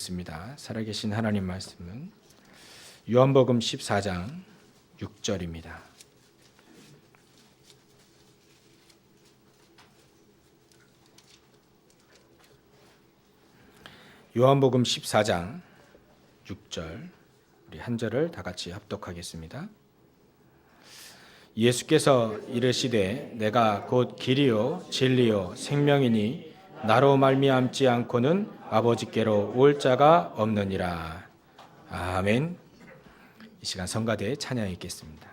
보겠습니다. 살아계신 하나님 말씀은 요한복음 14장 6절입니다. 요한복음 14장 6절 우리 한 절을 다 같이 합독하겠습니다. 예수께서 이르시되 내가 곧 길이요 진리요 생명이니 나로 말미암지 않고는 아버지께로 올 자가 없느니라. 아멘. 이 시간 성가대에 찬양이 있겠습니다.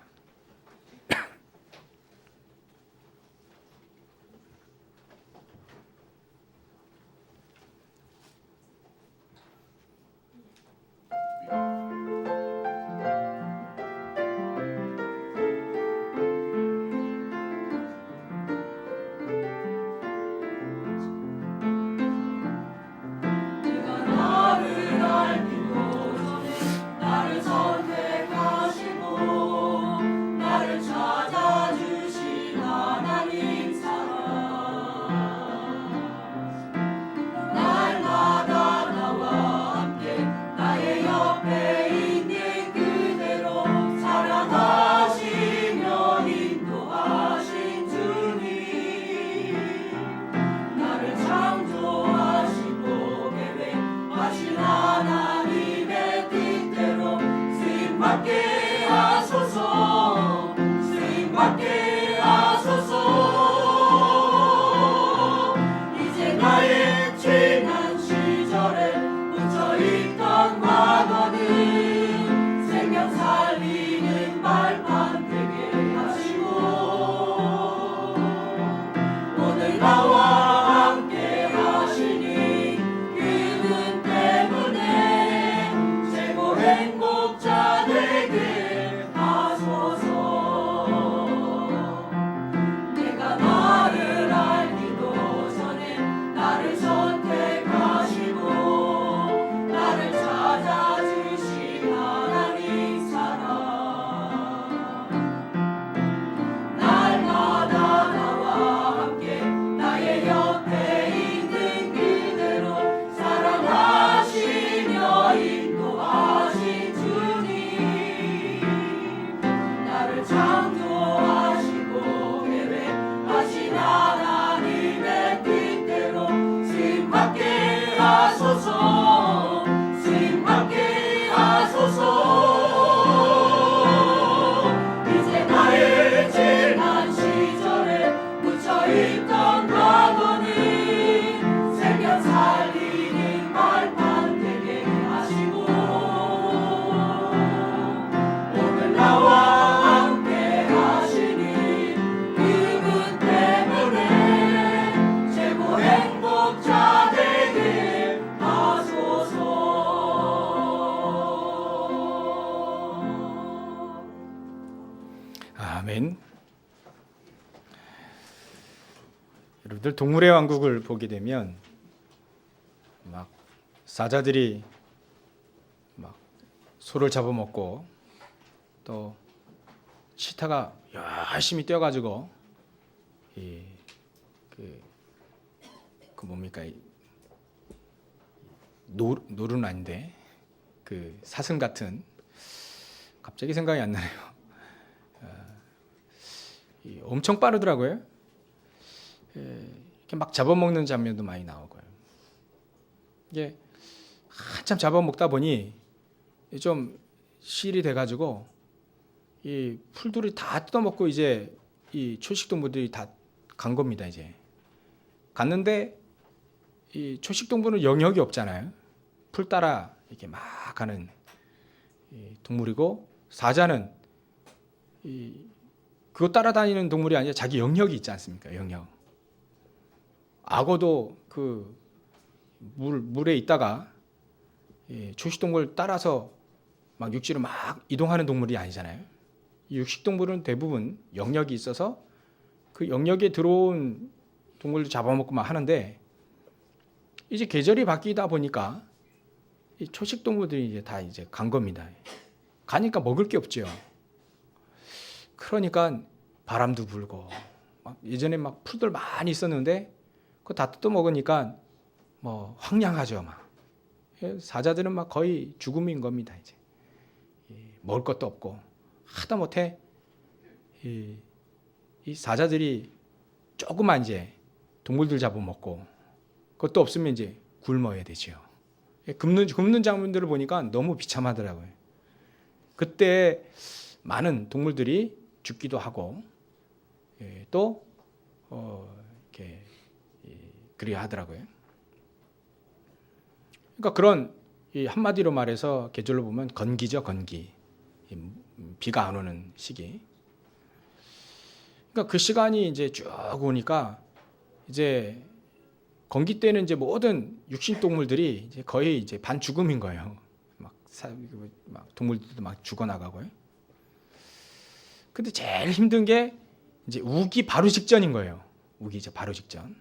아멘. 여러분들 동물의 왕국을 보게 되면 막 사자들이 막 소를 잡아먹고 또 치타가 열심히 뛰어가지고 그 뭡니까 노루는 아닌데 그 사슴 같은 갑자기 생각이 안 나네요. 엄청 빠르더라고요. 이렇게 막 잡아먹는 장면도 많이 나오고요. 이게 한참 잡아먹다 보니 좀 실이 돼가지고 이 풀들이 다 뜯어먹고 이제 이 초식동물들이 다 간 겁니다. 이제 갔는데 이 초식동물은 영역이 없잖아요. 풀 따라 이렇게 막 가는 동물이고 사자는 그거 따라다니는 동물이 아니라 자기 영역이 있지 않습니까? 영역. 악어도 그 물에 있다가 초식동물 따라서 막 육지로 막 이동하는 동물이 아니잖아요. 육식동물은 대부분 영역이 있어서 그 영역에 들어온 동물도 잡아먹고 막 하는데 이제 계절이 바뀌다 보니까 이 초식동물들이 이제 다 이제 간 겁니다. 가니까 먹을 게 없죠. 그러니까 바람도 불고 막 예전에 막 풀들 많이 있었는데 그거 다 뜯어 먹으니까 뭐 황량하죠. 막 사자들은 막 거의 죽음인 겁니다. 이제 먹을 것도 없고 하다못해 이 사자들이 조그만 이제 동물들 잡아먹고 그것도 없으면 이제 굶어야 되죠. 굶는 장면들을 보니까 너무 비참하더라고요. 그때 많은 동물들이 죽기도 하고 또 이렇게 그래야 하더라고요. 그러니까 그런 이 한마디로 말해서 계절로 보면 건기죠, 건기. 비가 안 오는 시기. 그러니까 그 시간이 이제 쭉 오니까 이제 건기 때는 이제 모든 육식 동물들이 이제 거의 이제 반 죽음인 거예요. 막 동물들도 막 죽어나가고요. 근데 제일 힘든 게 이제 우기 바로 직전인 거예요. 우기 이제 바로 직전.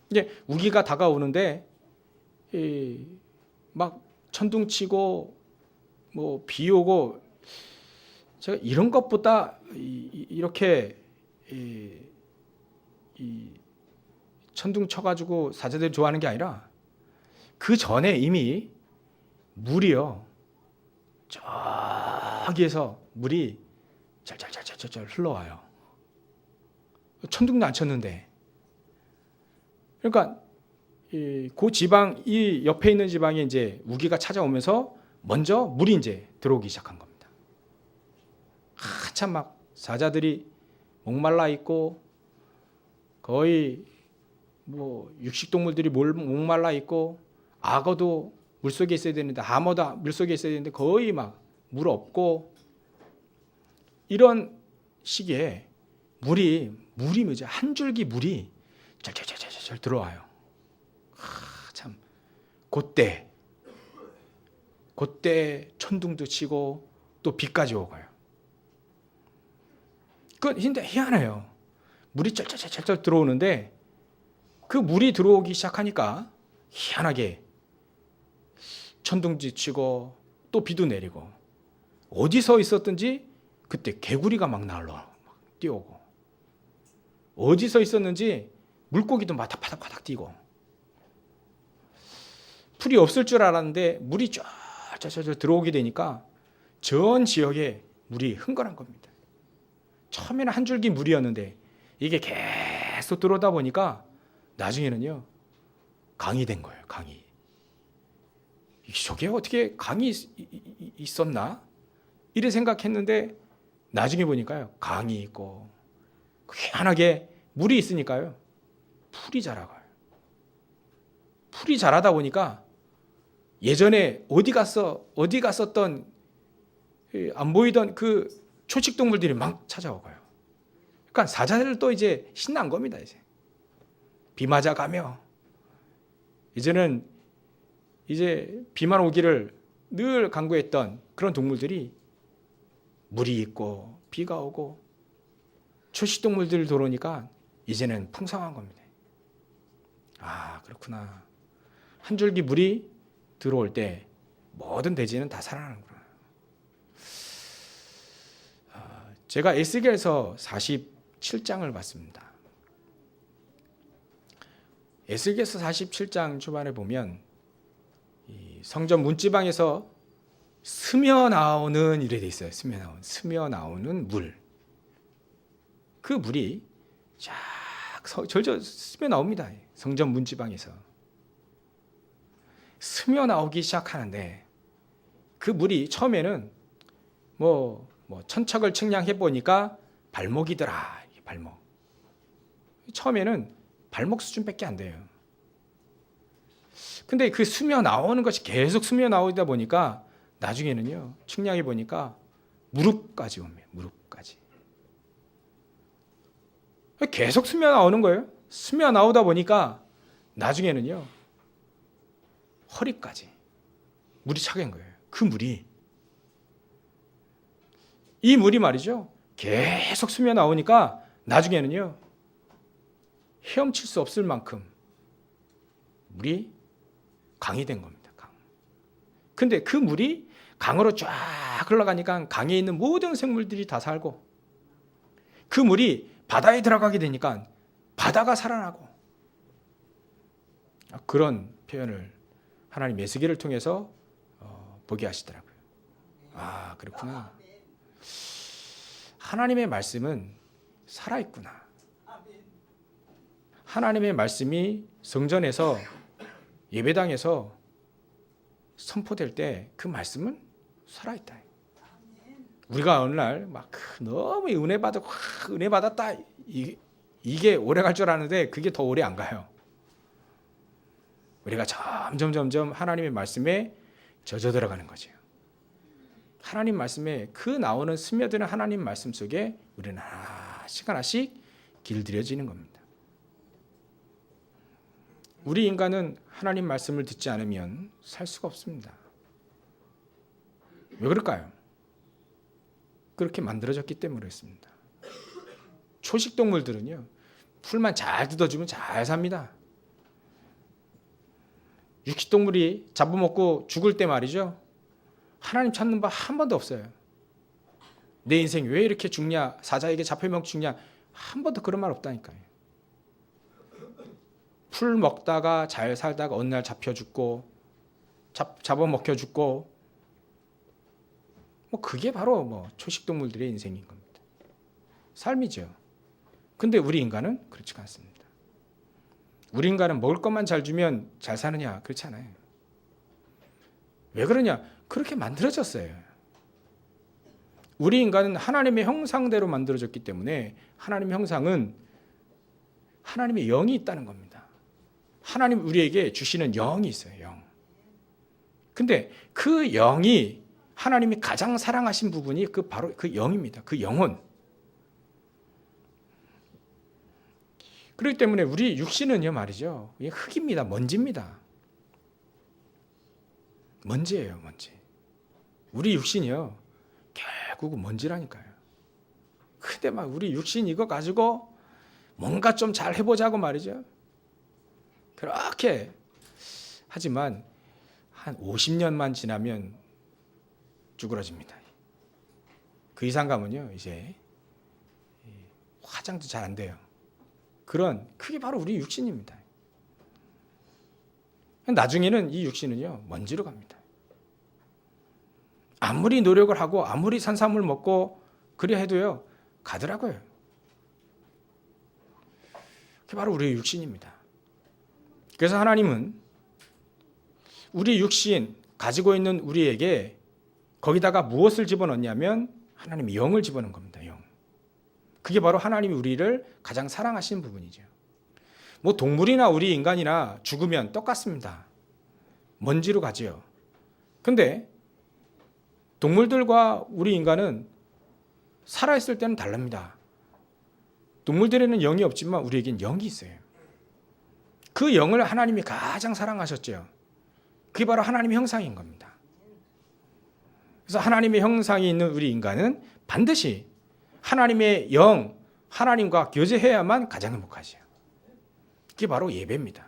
이제 우기가 다가오는데 막 천둥치고 뭐 비 오고 제가 이런 것보다 이렇게 천둥 쳐가지고 사자들이 좋아하는 게 아니라 그 전에 이미 물이요 저기에서 물이 짤짤짤짤짤 흘러와요. 천둥도 안 쳤는데. 그러니까 그 지방 이 옆에 있는 지방에 이제 우기가 찾아오면서 먼저 물이 이제 들어오기 시작한 겁니다. 한참 막 사자들이 목말라 있고 거의 뭐 육식 동물들이 목말라 있고 악어도 물속에 있어야 되는데 하모도 물속에 있어야 되는데 거의 막 물 없고 이런 시기에 물이 뭐지 한 줄기 물이 잘 들어와요. 참 그때 천둥도 치고 또 비까지 오고요. 근데 희한해요. 물이 쩔쩔쩔쩔 들어오는데 그 물이 들어오기 시작하니까 희한하게 천둥지 치고 또 비도 내리고 어디서 있었든지 그때 개구리가 막 뛰어오고 어디서 있었는지 물고기도 막 파닥파닥 뛰고 풀이 없을 줄 알았는데 물이 쫙 들어오게 되니까 전 지역에 물이 흥건한 겁니다. 처음에는 한 줄기 물이었는데 이게 계속 들어오다 보니까 나중에는요 강이 된 거예요. 강이. 저게 어떻게 강이 있었나? 이래 생각했는데 나중에 보니까요 강이 있고 희한하게 물이 있으니까요 풀이 자라가요. 풀이 자라다 보니까 예전에 어디 갔었던 안 보이던 그 초식 동물들이 막 찾아오고요. 그러니까 사자들도 이제 신난 겁니다. 이제 비 맞아 가며 이제는 이제 비만 오기를 늘 간구했던 그런 동물들이 물이 있고 비가 오고 초식 동물들 들어오니까 이제는 풍성한 겁니다. 아 그렇구나. 한 줄기 물이 들어올 때 모든 대지는 다 살아나는구나. 제가 에스겔서 47장을 봤습니다. 에스겔서 47장 초반에 보면 이 성전 문지방에서 스며 나오는 이래 돼 있어요. 스며 나오는 물. 그 물이 쫙 절절 스며 나옵니다. 성전 문지방에서 스며 나오기 시작하는데 그 물이 처음에는 뭐 천척을 측량해 보니까 발목이더라. 발목. 처음에는 발목 수준밖에 안 돼요. 근데 그 스며 나오는 것이 계속 스며 나오다 보니까 나중에는요 측량해 보니까 무릎까지 옵니다. 무릎까지. 계속 스며 나오는 거예요. 스며 나오다 보니까 나중에는요 허리까지 물이 차게 한 거예요. 그 물이 이 물이 말이죠 계속 스며 나오니까 나중에는요 헤엄칠 수 없을 만큼 물이 강이 된 겁니다. 강. 근데 그 물이 강으로 쫙 흘러가니까 강에 있는 모든 생물들이 다 살고 그 물이 바다에 들어가게 되니까 바다가 살아나고 그런 표현을 하나님 메시기를 통해서 보게 하시더라고요. 아, 그렇구나. 하나님의 말씀은 살아있구나. 하나님의 말씀이 성전에서 예배당에서 선포될 때 그 말씀은 살아있다. 우리가 어느 날 막 너무 은혜 받았고 은혜 받았다 이게 오래 갈 줄 아는데 그게 더 오래 안 가요. 우리가 점점 하나님의 말씀에 젖어 들어가는 거죠. 하나님 말씀에 그 나오는 스며드는 하나님 말씀 속에 우리는 하나씩 길들여지는 겁니다. 우리 인간은 하나님 말씀을 듣지 않으면 살 수가 없습니다. 왜 그럴까요? 그렇게 만들어졌기 때문에 그렇습니다. 초식 동물들은요, 풀만 잘 뜯어주면 잘 삽니다. 육식 동물이 잡아먹고 죽을 때 말이죠, 하나님 찾는 바 한 번도 없어요. 내 인생 왜 이렇게 죽냐, 사자에게 잡혀먹 죽냐, 한 번도 그런 말 없다니까요. 풀 먹다가 잘 살다가 어느 날 잡혀 죽고 잡아먹혀 죽고, 그게 바로 초식 동물들의 인생인 겁니다. 삶이죠. 근데 우리 인간은 그렇지가 않습니다. 우리 인간은 먹을 것만 잘 주면 잘 사느냐? 그렇지 않아요. 왜 그러냐? 그렇게 만들어졌어요. 우리 인간은 하나님의 형상대로 만들어졌기 때문에 하나님의 형상은 하나님의 영이 있다는 겁니다. 하나님 우리에게 주시는 영이 있어요. 영. 근데 그 영이 하나님이 가장 사랑하신 부분이 바로 그 영입니다. 그 영혼. 그렇기 때문에 우리 육신은요 말이죠. 흙입니다. 먼지입니다. 먼지예요. 먼지. 우리 육신이요. 결국은 먼지라니까요. 근데 막 우리 육신 이거 가지고 뭔가 좀 잘 해보자고 말이죠. 그렇게 하지만 한 50년만 지나면 쭈그러집니다. 그 이상 가면요 이제 화장도 잘 안 돼요. 그게 바로 우리 육신입니다. 나중에는 이 육신은요 먼지로 갑니다. 아무리 노력을 하고 아무리 산삼을 먹고 그래 해도요 가더라고요. 그게 바로 우리 육신입니다. 그래서 하나님은 우리 육신 가지고 있는 우리에게 거기다가 무엇을 집어넣냐면 하나님의 영을 집어넣은 겁니다. 영. 그게 바로 하나님이 우리를 가장 사랑하시는 부분이죠. 동물이나 우리 인간이나 죽으면 똑같습니다. 먼지로 가지요. 근데 동물들과 우리 인간은 살아있을 때는 다릅니다. 동물들에는 영이 없지만 우리에겐 영이 있어요. 그 영을 하나님이 가장 사랑하셨죠. 그게 바로 하나님의 형상인 겁니다. 그래서 하나님의 형상이 있는 우리 인간은 반드시 하나님의 영, 하나님과 교제해야만 가장 행복하죠. 그게 바로 예배입니다.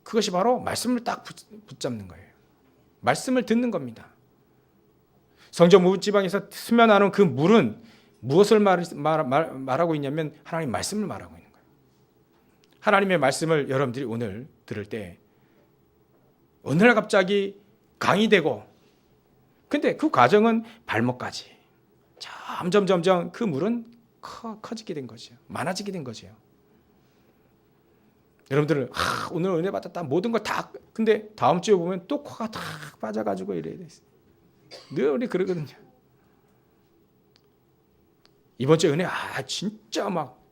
그것이 바로 말씀을 딱 붙잡는 거예요. 말씀을 듣는 겁니다. 성전 무지방에서 스며나는 그 물은 무엇을 말하고 있냐면 하나님 말씀을 말하고 있는 거예요. 하나님의 말씀을 여러분들이 오늘 들을 때 어느 날 갑자기 강이 되고, 근데 그 과정은 발목까지 점점 그 물은 커지게 된 거죠. 많아지게 된 거죠. 여러분들은 오늘 은혜 받았다 모든 거 다, 근데 다음 주에 보면 또 코가 다 빠져가지고 이래야 돼. 늘 우리 그러거든요. 이번 주에 은혜 진짜 막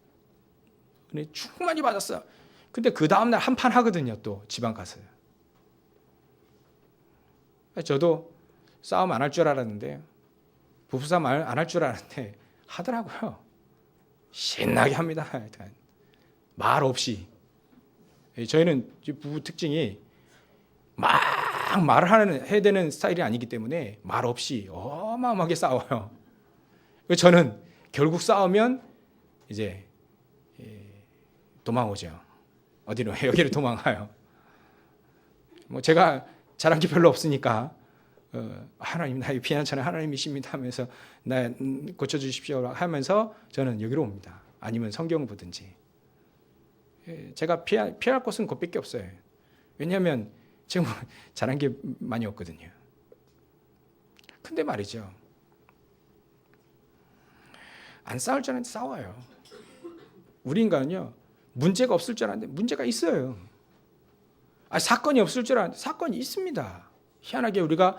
은혜 충만히 받았어. 근데 그 다음날 한판 하거든요. 또 지방 가서. 저도 싸움 안 할 줄 알았는데, 부부싸움 안 할 줄 알았는데 하더라고요. 신나게 합니다. 말 없이. 저희는 부부 특징이 막 말을 해야 되는 스타일이 아니기 때문에 말 없이 어마어마하게 싸워요. 저는 결국 싸우면 이제 도망오죠. 어디로? 여기를 도망가요. 제가 잘한 게 별로 없으니까 하나님 나의 피난처는 하나님이십니다 하면서 나 고쳐주십시오 하면서 저는 여기로 옵니다. 아니면 성경을 보든지. 제가 피할 곳은 그것밖에 없어요. 왜냐하면 지금 잘한 게 많이 없거든요. 근데 말이죠, 안 싸울 줄 알았는데 싸워요. 우리 인간은요, 문제가 없을 줄 알았는데 문제가 있어요. 사건이 없을 줄 알았는데 사건이 있습니다. 희한하게 우리가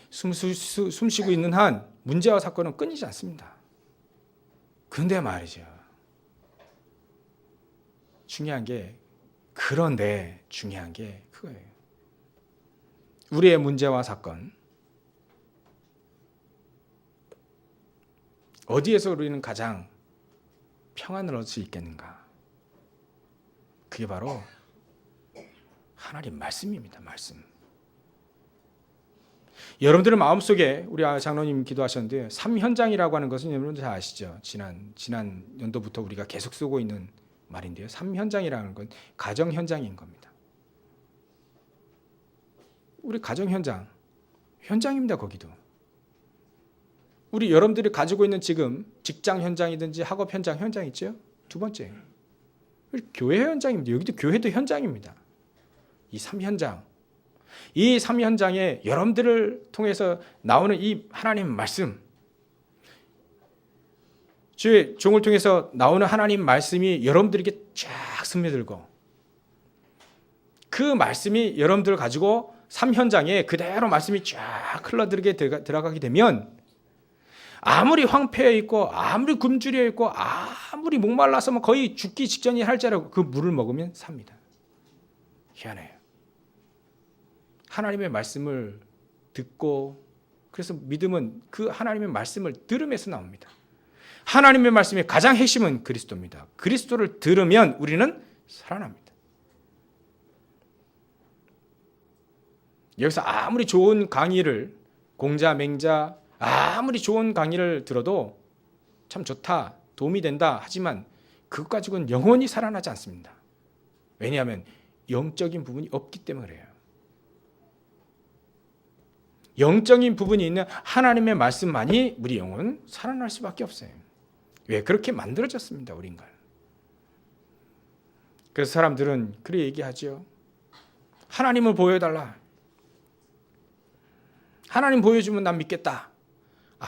숨 쉬고 있는 한 문제와 사건은 끊이지 않습니다. 근데 말이죠, 그런데 중요한 게 그거예요. 우리의 문제와 사건, 어디에서 우리는 가장 평안을 얻을 수 있겠는가? 그게 바로 하나님 말씀입니다. 말씀. 여러분들의 마음속에 우리 장로님 기도하셨는데 3현장이라고 하는 것은 여러분들 잘 아시죠? 지난 연도부터 우리가 계속 쓰고 있는 말인데요. 3현장이라는 건 가정 현장인 겁니다. 우리 가정 현장입니다. 거기도. 우리 여러분들이 가지고 있는 지금 직장 현장이든지 학업 현장 있죠? 두 번째, 교회 현장입니다. 여기도 교회도 현장입니다. 이 3현장. 이 3현장에 여러분들을 통해서 나오는 이 하나님 말씀, 주의 종을 통해서 나오는 하나님 말씀이 여러분들에게 쫙 스며들고, 그 말씀이 여러분들을 가지고 3현장에 그대로 말씀이 쫙 흘러들게 들어가게 되면, 아무리 황폐해 있고 아무리 굶주려 있고 아무리 목말라서 거의 죽기 직전이 할지라도 그 물을 먹으면 삽니다. 희한해요. 하나님의 말씀을 듣고, 그래서 믿음은 그 하나님의 말씀을 들음에서 나옵니다. 하나님의 말씀의 가장 핵심은 그리스도입니다. 그리스도를 들으면 우리는 살아납니다. 여기서 아무리 좋은 강의를, 공자, 맹자, 아무리 좋은 강의를 들어도 참 좋다, 도움이 된다 하지만 그것 가지고는 영원히 살아나지 않습니다. 왜냐하면 영적인 부분이 없기 때문에 그래요. 영적인 부분이 있는 하나님의 말씀만이 우리 영혼 살아날 수밖에 없어요. 왜? 그렇게 만들어졌습니다. 우리 인간. 그래서 사람들은 그렇게 얘기하죠. 하나님을 보여달라. 하나님 보여주면 난 믿겠다.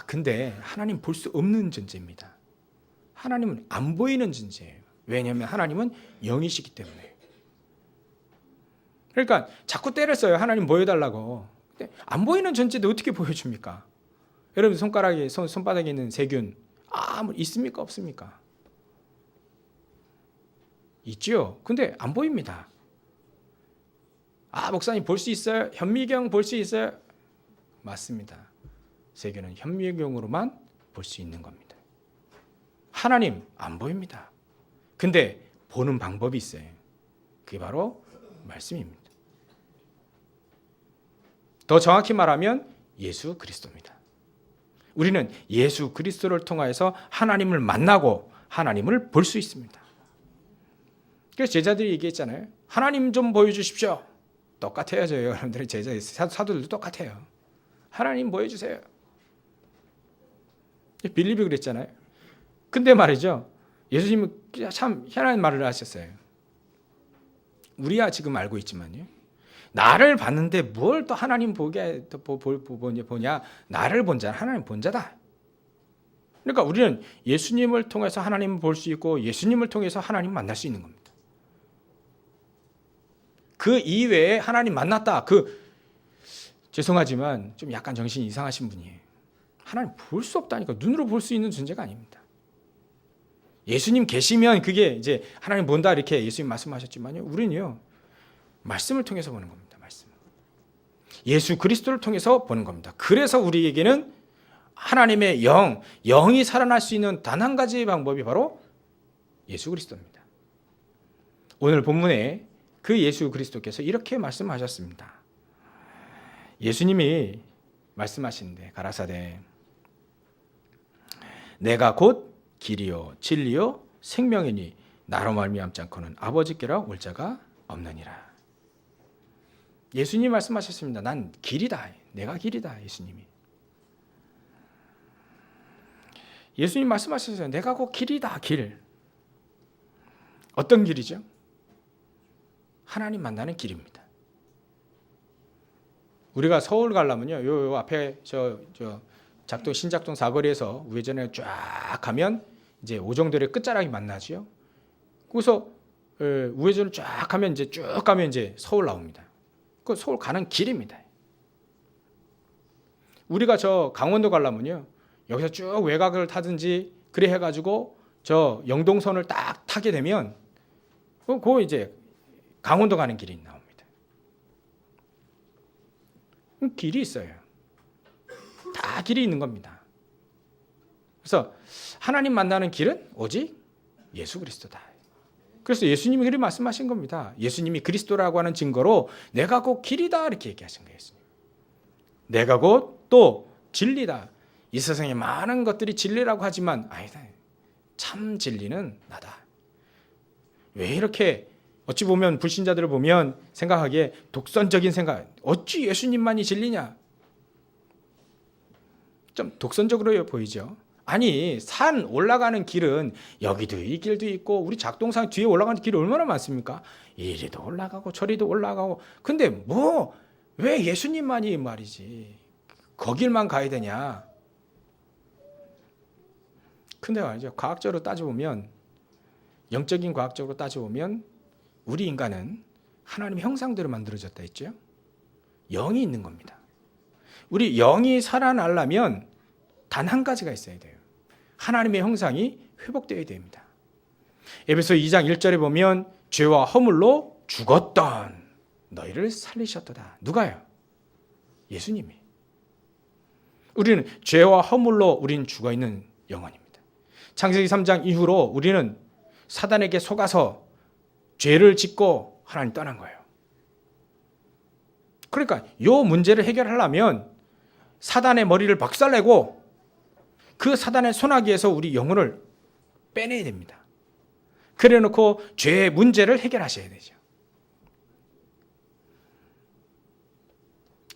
근데 하나님 볼 수 없는 존재입니다. 하나님은 안 보이는 존재예요. 왜냐하면 하나님은 영이시기 때문에. 그러니까 자꾸 때를 써요. 하나님 보여달라고. 근데 안 보이는 존재도 어떻게 보여줍니까? 여러분 손바닥에 있는 세균 있습니까? 없습니까? 있죠. 근데 안 보입니다. 목사님 볼 수 있어요? 현미경 볼 수 있어요? 맞습니다. 세균은 현미경으로만 볼 수 있는 겁니다. 하나님 안 보입니다. 근데 보는 방법이 있어요. 그게 바로 말씀입니다. 더 정확히 말하면 예수 그리스도입니다. 우리는 예수 그리스도를 통하여서 하나님을 만나고 하나님을 볼 수 있습니다. 그래서 제자들이 얘기했잖아요. 하나님 좀 보여주십시오. 똑같아요. 여러분들의 사도들도 똑같아요. 하나님 보여주세요. 빌립이 그랬잖아요. 근데 말이죠, 예수님은 참 희한한 말을 하셨어요. 우리야 지금 알고 있지만요, 나를 봤는데 뭘 또 하나님 보냐? 나를 본 자는 하나님 본 자다. 그러니까 우리는 예수님을 통해서 하나님을 볼 수 있고 예수님을 통해서 하나님 만날 수 있는 겁니다. 그 이외에 하나님 만났다. 죄송하지만 좀 약간 정신이 이상하신 분이에요. 하나님 볼 수 없다니까. 눈으로 볼 수 있는 존재가 아닙니다. 예수님 계시면 그게 이제 하나님 본다 이렇게 예수님 말씀하셨지만요, 우리는요 말씀을 통해서 보는 겁니다. 말씀. 예수 그리스도를 통해서 보는 겁니다. 그래서 우리에게는 하나님의 영이 살아날 수 있는 단 한 가지의 방법이 바로 예수 그리스도입니다. 오늘 본문에 그 예수 그리스도께서 이렇게 말씀하셨습니다. 예수님이 말씀하시는데 가라사대 내가 곧 길이요 진리요 생명이니 나로 말미암지 않고는 아버지께로 올 자가 없느니라. 예수님이 말씀하셨습니다. 난 길이다. 내가 길이다. 예수님 말씀하셨어요. 내가 곧 길이다. 길. 어떤 길이죠? 하나님 만나는 길입니다. 우리가 서울 가려면요, 요 앞에 저 작동 신작동 사거리에서 우회전에 쫙 가면 이제 오정도의 끝자락이 만나지요. 그래서 우회전을 쫙 가면 이제 쭉 가면 이제 서울 나옵니다. 그 서울 가는 길입니다. 우리가 저 강원도 가려면요, 여기서 쭉 외곽을 타든지 그래 해가지고 저 영동선을 딱 타게 되면 그 이제 강원도 가는 길이 나옵니다. 길이 있어요. 다 길이 있는 겁니다. 그래서 하나님 만나는 길은 오직 예수 그리스도다. 그래서 예수님이 그렇게 말씀하신 겁니다. 예수님이 그리스도라고 하는 증거로 내가 곧 길이다 이렇게 얘기하신 거예요. 내가 곧 또 진리다. 이 세상에 많은 것들이 진리라고 하지만 아니다. 참 진리는 나다. 왜 이렇게 어찌 보면 불신자들을 보면 생각하기에 독선적인 생각, 어찌 예수님만이 진리냐? 좀 독선적으로 보이죠. 아니, 산 올라가는 길은 여기도 이 길도 있고 우리 작동산 뒤에 올라가는 길이 얼마나 많습니까? 이리도 올라가고 저리도 올라가고. 근데 뭐 왜 예수님만이 말이지 거길만 가야 되냐? 근데 말이죠, 과학적으로 따져보면, 영적인 과학적으로 따져보면 우리 인간은 하나님의 형상대로 만들어졌다 했죠. 영이 있는 겁니다. 우리 영이 살아나려면 단 한 가지가 있어야 돼요. 하나님의 형상이 회복되어야 됩니다. 에베소 2장 1절에 보면 죄와 허물로 죽었던 너희를 살리셨도다. 누가요? 예수님이. 우리는 죄와 허물로 우리는 죽어있는 영혼입니다. 창세기 3장 이후로 우리는 사단에게 속아서 죄를 짓고 하나님 떠난 거예요. 그러니까 이 문제를 해결하려면 사단의 머리를 박살내고 그 사단의 손아귀에서 우리 영혼을 빼내야 됩니다. 그래 놓고 죄의 문제를 해결하셔야 되죠.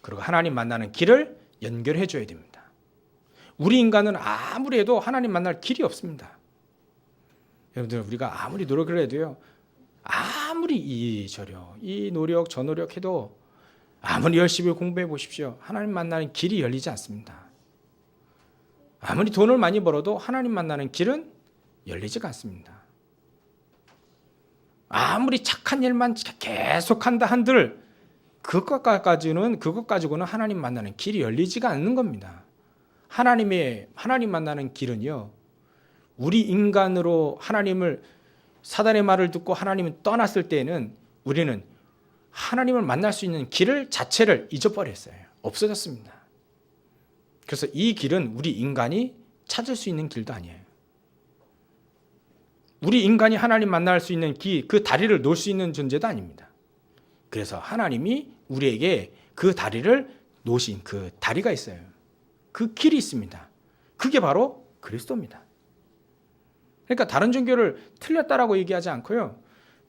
그리고 하나님 만나는 길을 연결해 줘야 됩니다. 우리 인간은 아무리 해도 하나님 만날 길이 없습니다. 여러분들, 우리가 아무리 노력을 해도요, 아무리 이 노력 저 노력해도 아무리 열심히 공부해 보십시오, 하나님 만나는 길이 열리지 않습니다. 아무리 돈을 많이 벌어도 하나님 만나는 길은 열리지가 않습니다. 아무리 착한 일만 계속한다 한들 그것 가지고는 하나님 만나는 길이 열리지가 않는 겁니다. 하나님 만나는 길은요, 우리 인간으로 사단의 말을 듣고 하나님을 떠났을 때에는 우리는 하나님을 만날 수 있는 길을 자체를 잊어버렸어요. 없어졌습니다. 그래서 이 길은 우리 인간이 찾을 수 있는 길도 아니에요. 우리 인간이 하나님 만날 수 있는 그 다리를 놓을 수 있는 존재도 아닙니다. 그래서 하나님이 우리에게 그 다리를 놓으신 그 다리가 있어요. 그 길이 있습니다. 그게 바로 그리스도입니다. 그러니까 다른 종교를 틀렸다라고 얘기하지 않고요,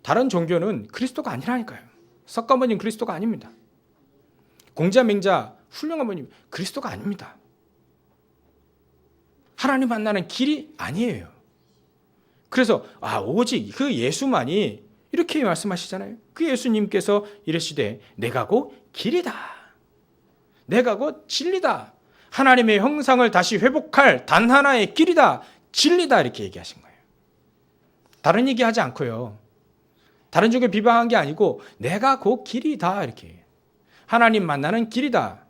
다른 종교는 그리스도가 아니라니까요. 석가모니는 그리스도가 아닙니다. 공자, 맹자, 훌륭한 분이 그리스도가 아닙니다. 하나님 만나는 길이 아니에요. 그래서 오직 그 예수만이, 이렇게 말씀하시잖아요. 그 예수님께서 이르시되 내가 곧 길이다, 내가 곧 진리다, 하나님의 형상을 다시 회복할 단 하나의 길이다, 진리다, 이렇게 얘기하신 거예요. 다른 얘기하지 않고요, 다른 종교 비방한 게 아니고 내가 곧 길이다, 이렇게. 하나님 만나는 길이다,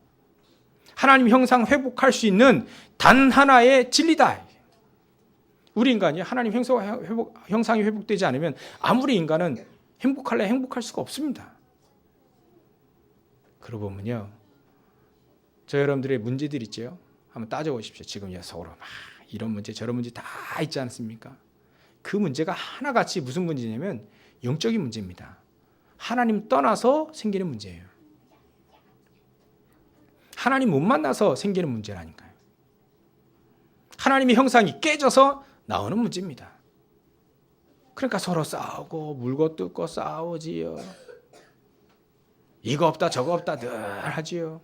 하나님 형상 회복할 수 있는 단 하나의 진리다. 우리 인간이 하나님 형상이 회복되지 않으면 아무리 인간은 행복할 수가 없습니다. 그러고 보면요, 저 여러분들의 문제들 있죠. 한번 따져보십시오. 지금 서로 막 이런 문제 저런 문제 다 있지 않습니까? 그 문제가 하나같이 무슨 문제냐면 영적인 문제입니다. 하나님 떠나서 생기는 문제예요. 하나님 못 만나서 생기는 문제라니까요. 하나님의 형상이 깨져서 나오는 문제입니다. 그러니까 서로 싸우고 물고 뜯고 싸우지요. 이거 없다 저거 없다 늘 하지요.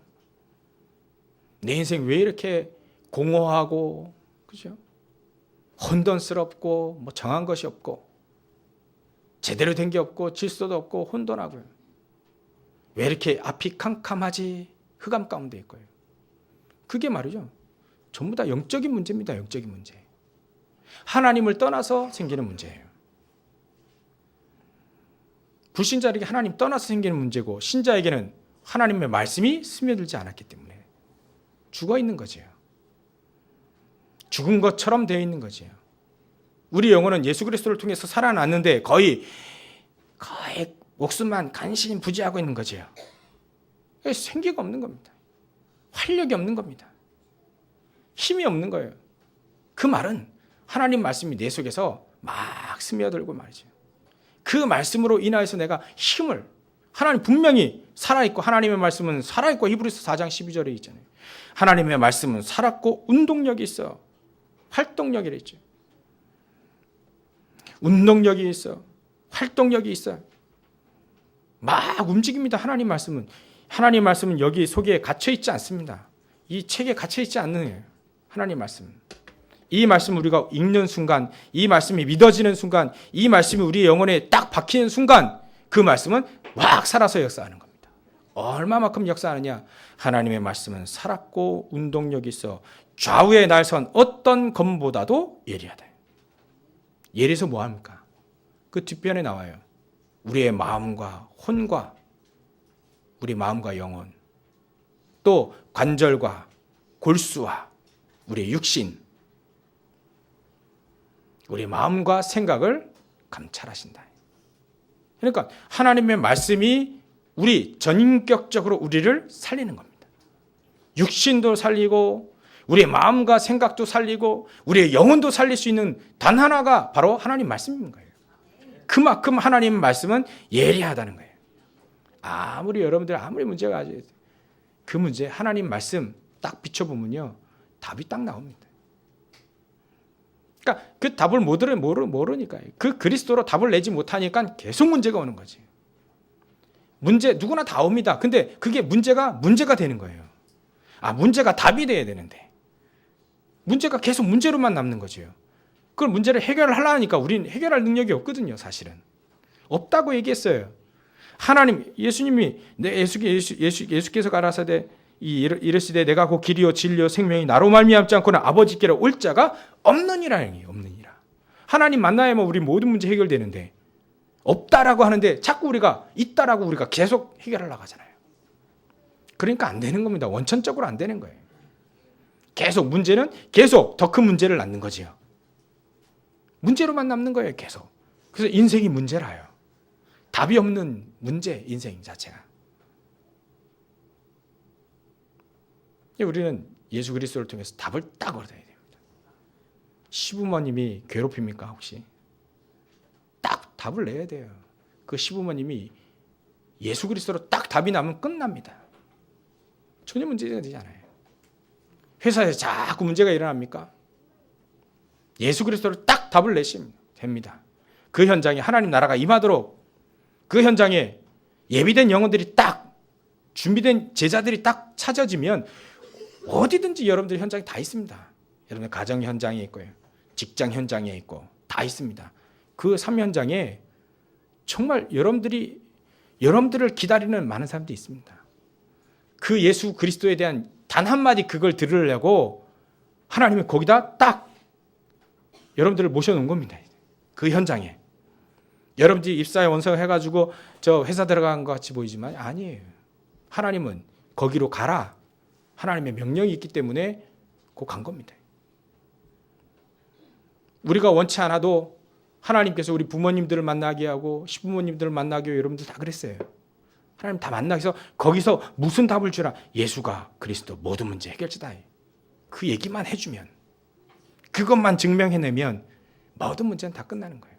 내 인생 왜 이렇게 공허하고, 그죠? 혼돈스럽고 뭐 정한 것이 없고 제대로 된 게 없고 질서도 없고 혼돈하고요. 왜 이렇게 앞이 캄캄하지? 흑암 가운데일 거예요. 그게 말이죠. 전부 다 영적인 문제입니다. 영적인 문제. 하나님을 떠나서 생기는 문제예요. 불신자에게 하나님 떠나서 생기는 문제고 신자에게는 하나님의 말씀이 스며들지 않았기 때문에 죽어 있는 거지요. 죽은 것처럼 되어 있는 거지요. 우리 영혼은 예수 그리스도를 통해서 살아났는데 거의 목숨만 간신히 부지하고 있는 거지요. 생기가 없는 겁니다. 활력이 없는 겁니다. 힘이 없는 거예요. 그 말은 하나님 말씀이 내 속에서 막 스며들고 말이죠. 그 말씀으로 인하여서 내가 힘을, 하나님 분명히 살아있고 하나님의 말씀은 살아있고 히브리서 4장 12절에 있잖아요. 하나님의 말씀은 살았고 운동력이 있어. 활동력이 있죠. 운동력이 있어. 활동력이 있어. 막 움직입니다. 하나님 말씀은. 하나님 말씀은 여기 속에 갇혀있지 않습니다. 이 책에 갇혀있지 않는 거예요. 하나님 말씀은. 이 말씀을 우리가 읽는 순간, 이 말씀이 믿어지는 순간, 이 말씀이 우리의 영혼에 딱 박히는 순간 그 말씀은 확 살아서 역사하는 겁니다. 얼마만큼 역사하느냐? 하나님의 말씀은 살았고 운동력이 있어 좌우에 날선 어떤 검보다도 예리하다. 예리해서 뭐합니까? 그 뒷변에 나와요. 우리의 마음과 혼과 우리 마음과 영혼, 또 관절과 골수와 우리의 육신, 우리 마음과 생각을 감찰하신다. 그러니까 하나님의 말씀이 우리 전인격적으로 우리를 살리는 겁니다. 육신도 살리고 우리의 마음과 생각도 살리고 우리의 영혼도 살릴 수 있는 단 하나가 바로 하나님 말씀인 거예요. 그만큼 하나님 말씀은 예리하다는 거예요. 여러분들 아무리 문제가 가지고 그 문제 하나님 말씀 딱 비춰보면요 답이 딱 나옵니다. 그러니까 그 답을 모르니까요. 그 그리스도로 답을 내지 못하니까 계속 문제가 오는 거지. 문제 누구나 다 옵니다. 근데 그게 문제가 되는 거예요. 문제가 답이 돼야 되는데 문제가 계속 문제로만 남는 거죠. 그걸 문제를 해결을 하려니까 우리는 해결할 능력이 없거든요. 사실은 없다고 얘기했어요. 하나님 예수님이 예수께서 가라사대 이르시되 내가 곧 길이요 진리요 생명이 나로 말미암지 않고는 아버지께로 올 자가 없느니라. 없느니라. 하나님 만나야만 우리 모든 문제 해결되는데 없다라고 하는데 자꾸 우리가 있다라고 우리가 계속 해결하려고 하잖아요. 그러니까 안 되는 겁니다. 원천적으로 안 되는 거예요. 계속 문제는 계속 더 큰 문제를 낳는 거지요. 문제로만 남는 거예요. 계속. 그래서 인생이 문제라요. 답이 없는 문제, 인생 자체가. 우리는 예수 그리스도를 통해서 답을 딱 얻어야 됩니다. 시부모님이 괴롭힙니까 혹시? 딱 답을 내야 돼요. 그 시부모님이 예수 그리스도로 딱 답이 나면 끝납니다. 전혀 문제가 되지 않아요. 회사에서 자꾸 문제가 일어납니까? 예수 그리스도로 딱 답을 내시면 됩니다. 그 현장에 하나님 나라가 임하도록 그 현장에 예비된 영혼들이 딱 준비된 제자들이 딱 찾아지면 어디든지 여러분들 현장에 다 있습니다. 여러분들 가정 현장에 있고요. 직장 현장에 있고 다 있습니다. 그 3현장에 정말 여러분들을 기다리는 많은 사람들이 있습니다. 그 예수 그리스도에 대한 단 한마디 그걸 들으려고 하나님이 거기다 딱 여러분들을 모셔놓은 겁니다. 그 현장에. 여러분들이 입사에 원서해가지고 저 회사 들어간 것 같이 보이지만 아니에요. 하나님은 거기로 가라. 하나님의 명령이 있기 때문에 곧 간 겁니다. 우리가 원치 않아도 하나님께서 우리 부모님들을 만나게 하고 시부모님들을 만나게 하고 여러분들 다 그랬어요. 하나님 다 만나게 해서 거기서 무슨 답을 주라. 예수가 그리스도 모든 문제 해결자다. 그 얘기만 해주면 그것만 증명해내면 모든 문제는 다 끝나는 거예요.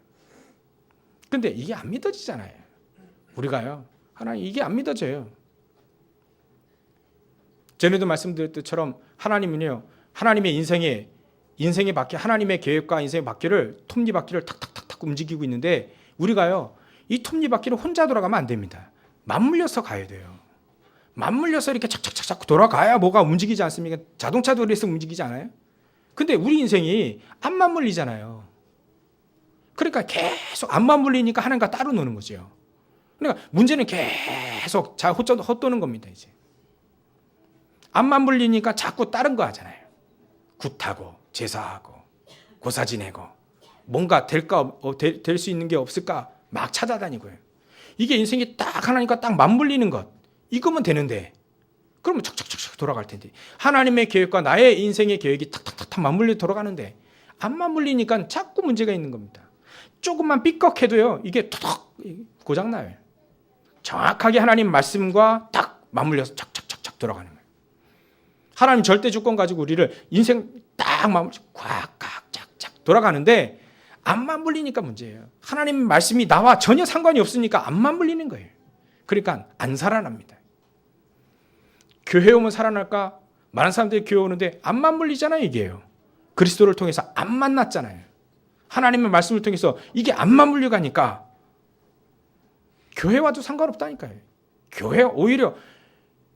근데 이게 안 믿어지잖아요. 우리가요. 하나님 이게 안 믿어져요. 전에도 말씀드렸던 것처럼 하나님은요. 하나님의 인생의 바퀴, 하나님의 계획과 인생의 바퀴를 톱니바퀴를 탁탁탁탁 움직이고 있는데 우리가요. 이 톱니바퀴를 혼자 돌아가면 안 됩니다. 맞물려서 가야 돼요. 맞물려서 이렇게 착착착착 돌아가야 뭐가 움직이지 않습니까? 자동차도 그래서 움직이지 않아요? 근데 우리 인생이 안 맞물리잖아요. 그러니까 계속 안 맞물리니까 하나님과 따로 노는 거죠. 그러니까 문제는 계속 헛도는 겁니다. 이제 앞만 물리니까 자꾸 다른 거 하잖아요. 굿하고 제사하고 고사 지내고 뭔가 될 수 있는 게 없을까 막 찾아다니고요. 이게 인생이 딱 하나니까 딱 맞물리는 것. 이거면 되는데 그러면 척척척척 돌아갈 텐데 하나님의 계획과 나의 인생의 계획이 탁탁탁탁 맞물려 돌아가는데 안 맞물리니까 자꾸 문제가 있는 겁니다. 조금만 삐걱해도요 이게 툭 고장나요. 정확하게 하나님 말씀과 딱 맞물려서 척척척척 돌아가는 거예요. 하나님 절대 주권 가지고 우리를 인생 딱 맞물려 꽉꽉 짝짝 돌아가는데 안 맞물리니까 문제예요. 하나님 말씀이 나와 전혀 상관이 없으니까 안 맞물리는 거예요. 그러니까 안 살아납니다. 교회 오면 살아날까? 많은 사람들이 교회 오는데 안 맞물리잖아요. 이게요. 그리스도를 통해서 안 만났잖아요. 하나님의 말씀을 통해서 이게 안 맞물려 가니까 교회 와도 상관없다니까요. 교회 오히려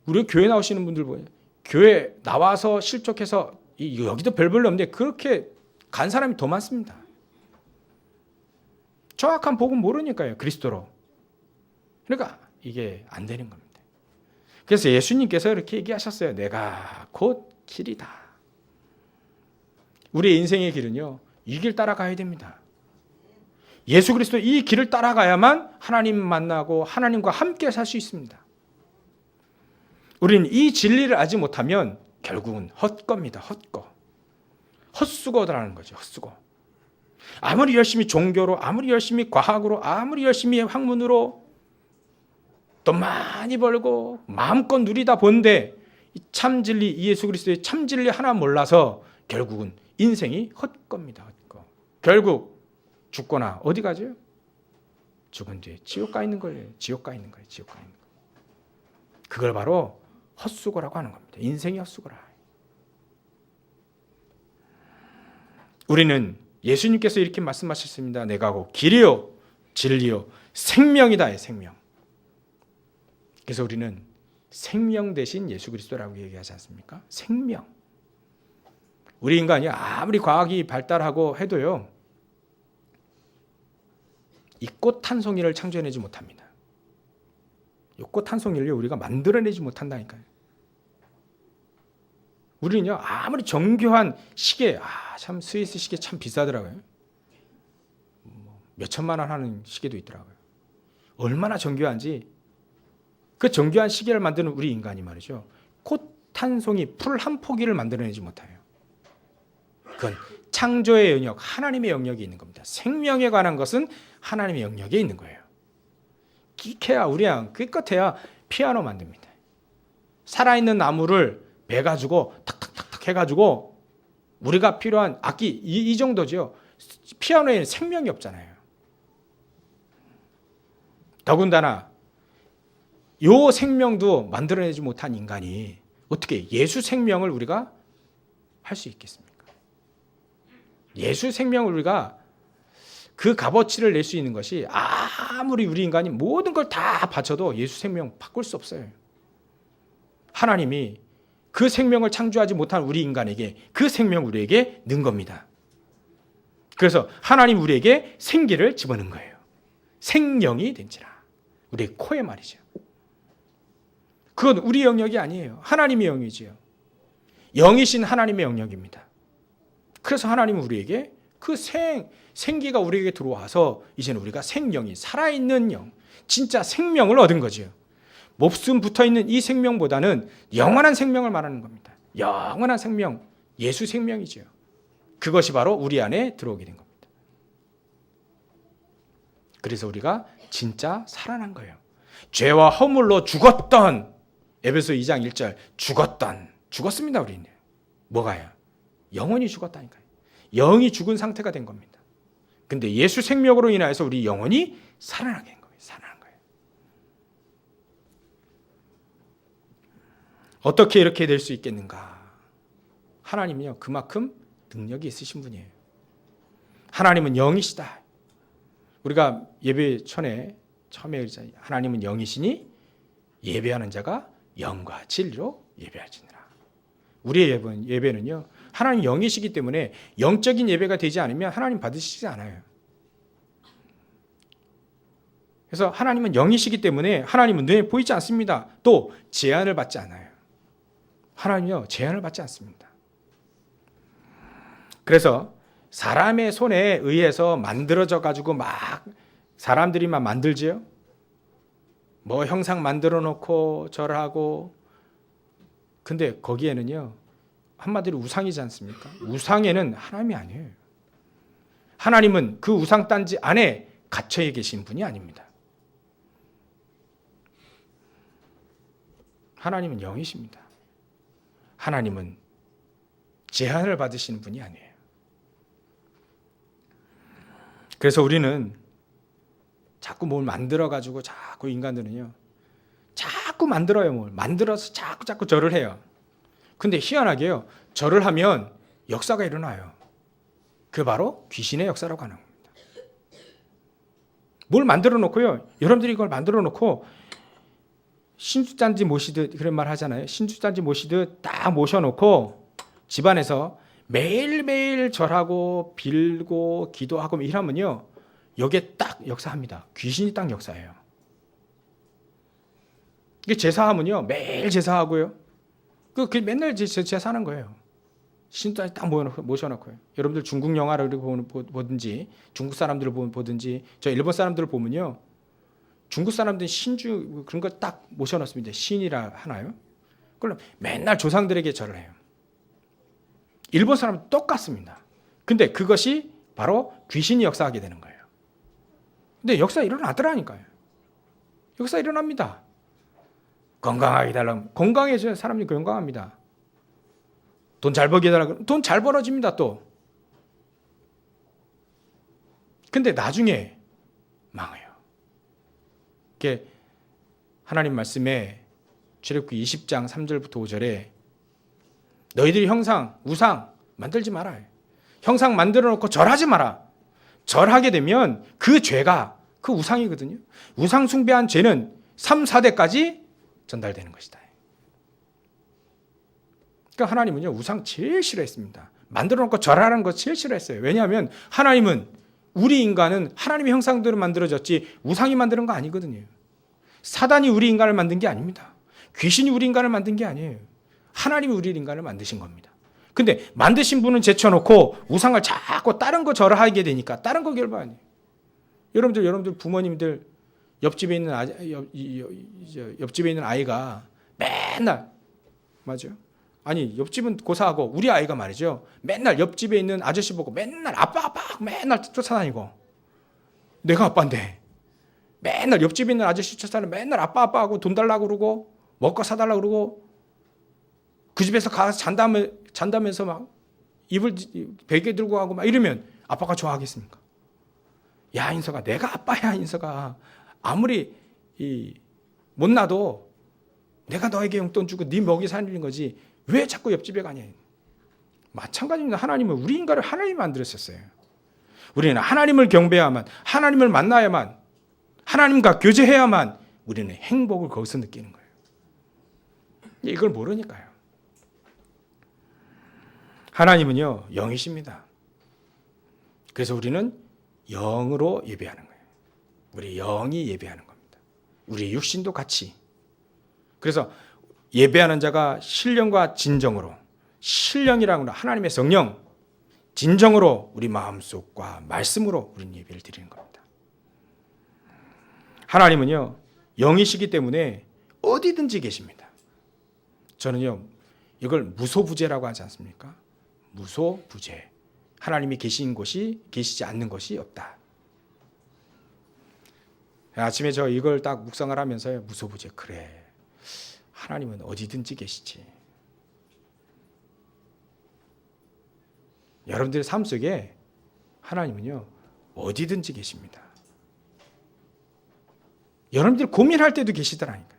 우리 교회 나오시는 분들 보여요. 교회 나와서 실족해서 여기도 별볼로 없는데 그렇게 간 사람이 더 많습니다. 정확한 복음 모르니까요. 그리스도로. 그러니까 이게 안 되는 겁니다. 그래서 예수님께서 이렇게 얘기하셨어요. 내가 곧 길이다. 우리의 인생의 길은요. 이 길 따라가야 됩니다. 예수 그리스도 이 길을 따라가야만 하나님 만나고 하나님과 함께 살 수 있습니다. 우리는 이 진리를 알지 못하면 결국은 헛겁니다. 헛거. 헛수고라는 거죠. 헛수고. 아무리 열심히 종교로, 아무리 열심히 과학으로, 아무리 열심히 학문으로 돈 많이 벌고 마음껏 누리다 본데 참 진리, 예수 그리스도의 참 진리 하나 몰라서 결국은 인생이 헛겁니다. 헛거. 결국 죽거나 어디 가죠? 죽은 뒤에 지옥 가 있는 거예요. 지옥 가 있는 거예요. 지옥 가 있는 거. 그걸 바로 헛수고라고 하는 겁니다. 인생이 헛수고라. 우리는 예수님께서 이렇게 말씀하셨습니다. 내가 곧 길이요 진리요 생명이다. 생명. 그래서 우리는 생명 대신 예수 그리스도라고 얘기하지 않습니까? 생명. 우리 인간이 아무리 과학이 발달하고 해도요. 이 꽃 한 송이를 창조해내지 못합니다. 이 꽃 한 송이를 우리가 만들어내지 못한다니까요. 우리는요 아무리 정교한 시계, 참 스위스 시계 참 비싸더라고요. 몇 천만 원 하는 시계도 있더라고요. 얼마나 정교한지 그 정교한 시계를 만드는 우리 인간이 말이죠. 꽃 한 송이, 풀 한 포기를 만들어내지 못해요. 그건 창조의 영역, 하나님의 영역이 있는 겁니다. 생명에 관한 것은 하나님의 영역에 있는 거예요. 기케야 우리야 기껏해야 피아노 만듭니다. 살아있는 나무를 베가지고 탁탁탁탁 해가지고 우리가 필요한 악기 이 정도죠. 피아노에는 생명이 없잖아요. 더군다나 요 생명도 만들어내지 못한 인간이 어떻게 예수 생명을 우리가 할 수 있겠습니까? 예수 생명을 우리가 그 값어치를 낼 수 있는 것이 아무리 우리 인간이 모든 걸 다 바쳐도 예수 생명 바꿀 수 없어요. 하나님이 그 생명을 창조하지 못한 우리 인간에게 그 생명을 우리에게 넣은 겁니다. 그래서 하나님 우리에게 생기를 집어넣은 거예요. 생명이 된지라. 우리 코에 말이죠. 그건 우리 영역이 아니에요. 하나님의 영역이지요. 영이신 하나님의 영역입니다. 그래서 하나님은 우리에게 그 생기가 우리에게 들어와서 이제는 우리가 생명이 살아있는 영, 진짜 생명을 얻은 거죠. 목숨 붙어있는 이 생명보다는 영원한 생명을 말하는 겁니다. 영원한 생명, 예수 생명이죠. 그것이 바로 우리 안에 들어오게 된 겁니다. 그래서 우리가 진짜 살아난 거예요. 죄와 허물로 죽었던 에베소 2장 1절 죽었습니다. 우리는. 뭐가요? 영원히 죽었다니까요. 영이 죽은 상태가 된 겁니다. 근데 예수 생명으로 인하여서 우리 영혼이 살아나게 된 거예요. 살아난 거예요. 어떻게 이렇게 될 수 있겠는가? 하나님은요 그만큼 능력이 있으신 분이에요. 하나님은 영이시다. 우리가 예배 전에 처음에 그랬잖아요. 하나님은 영이시니 예배하는 자가 영과 진리로 예배하시니라. 우리의 예배는요 하나님 영이시기 때문에 영적인 예배가 되지 않으면 하나님 받으시지 않아요. 그래서 하나님은 영이시기 때문에 하나님은 눈에 보이지 않습니다. 또 제한을 받지 않아요. 하나님은요 제한을 받지 않습니다. 그래서 사람의 손에 의해서 만들어져 가지고 막 사람들이만 만들지요. 뭐 형상 만들어 놓고 절하고, 근데 거기에는요 한마디로 우상이지 않습니까? 우상에는 하나님이 아니에요. 하나님은 그 우상 단지 안에 갇혀 계신 분이 아닙니다. 하나님은 영이십니다. 하나님은 제한을 받으시는 분이 아니에요. 그래서 우리는 자꾸 뭘 만들어가지고 자꾸 인간들은요 자꾸 만들어요. 뭘 만들어서 자꾸 절을 해요. 근데 희한하게요 절을 하면 역사가 일어나요. 그 바로 귀신의 역사라고 하는 겁니다. 뭘 만들어 놓고요, 여러분들이 이걸 만들어 놓고 신주단지 모시듯, 그런 말 하잖아요. 신주단지 모시듯 딱 모셔놓고 집안에서 매일매일 절하고 빌고 기도하고 이러면요 여기에 딱 역사합니다. 귀신이 딱 역사해요. 이게 제사하면요 매일 제사하고요 그 맨날 제사하는 거예요. 신주단지 딱 모셔놓고요. 여러분들 중국 영화를 보든지 중국 사람들을 보든지 저 일본 사람들을 보면요 중국 사람들은 신주 그런 거 딱 모셔놓습니다. 신이라 하나요? 그럼 맨날 조상들에게 절을 해요. 일본 사람은 똑같습니다. 근데 그것이 바로 귀신이 역사하게 되는 거예요. 근데 역사 일어나더라니까요. 역사 일어납니다. 건강하게 달라면 건강해져야 사람이 건강합니다. 돈 잘 벌게 해달라고 돈 잘 벌어집니다. 또 근데 나중에 망해요. 이게 하나님 말씀에 출애굽기 20장 3절부터 5절에 너희들이 형상, 우상 만들지 마라. 형상 만들어 놓고 절하지 마라. 절하게 되면 그 죄가 그 우상이거든요. 우상 숭배한 죄는 3, 4대까지 전달되는 것이다. 그러니까 하나님은요 우상 제일 싫어했습니다. 만들어 놓고 절하라는 거 제일 싫어했어요. 왜냐하면 하나님은 우리 인간은 하나님의 형상대로 만들어졌지 우상이 만드는 거 아니거든요. 사단이 우리 인간을 만든 게 아닙니다. 귀신이 우리 인간을 만든 게 아니에요. 하나님이 우리 인간을 만드신 겁니다. 근데 만드신 분은 제쳐놓고 우상을 자꾸 다른 거 절하게 되니까 다른 거 결바 아니에요. 여러분들 부모님들 옆집에 있는 옆집에 있는 아이가 맨날 맞아요. 아니 옆집은 고사하고 우리 아이가 말이죠. 맨날 옆집에 있는 아저씨 보고 맨날 아빠 맨날 쫓아다니고 내가 아빠인데 맨날 옆집에 있는 아저씨 쫓아다니고 맨날 아빠 하고 돈 달라고 그러고 먹을 거 사달라고 그러고 그 집에서 가서 잔다면서 막 이불 베개 들고 가고 막 이러면 아빠가 좋아하겠습니까? 야 인서가 내가 아빠야 인서가 아무리 못나도 내가 너에게 용돈 주고 네 먹이 살리는 거지 왜 자꾸 옆집에 가냐. 마찬가지입니다. 하나님은 우리 인간을 하나님이 만들었었어요. 우리는 하나님을 경배해야만 하나님을 만나야만 하나님과 교제해야만 우리는 행복을 거기서 느끼는 거예요. 이걸 모르니까요. 하나님은요 영이십니다. 그래서 우리는 영으로 예배하는 거예요. 우리 영이 예배하는 겁니다. 우리 육신도 같이. 그래서 예배하는 자가 신령과 진정으로, 신령이라고는 하나님의 성령, 진정으로 우리 마음속과 말씀으로 우리는 예배를 드리는 겁니다. 하나님은요 영이시기 때문에 어디든지 계십니다. 저는요 이걸 무소부재라고 하지 않습니까? 무소부재. 하나님이 계신 곳이 계시지 않는 것이 없다. 아침에 저 이걸 딱 묵상을 하면서요 무소부재. 그래 하나님은 어디든지 계시지. 여러분들의 삶 속에 하나님은요 어디든지 계십니다. 여러분들이 고민할 때도 계시더라니까요.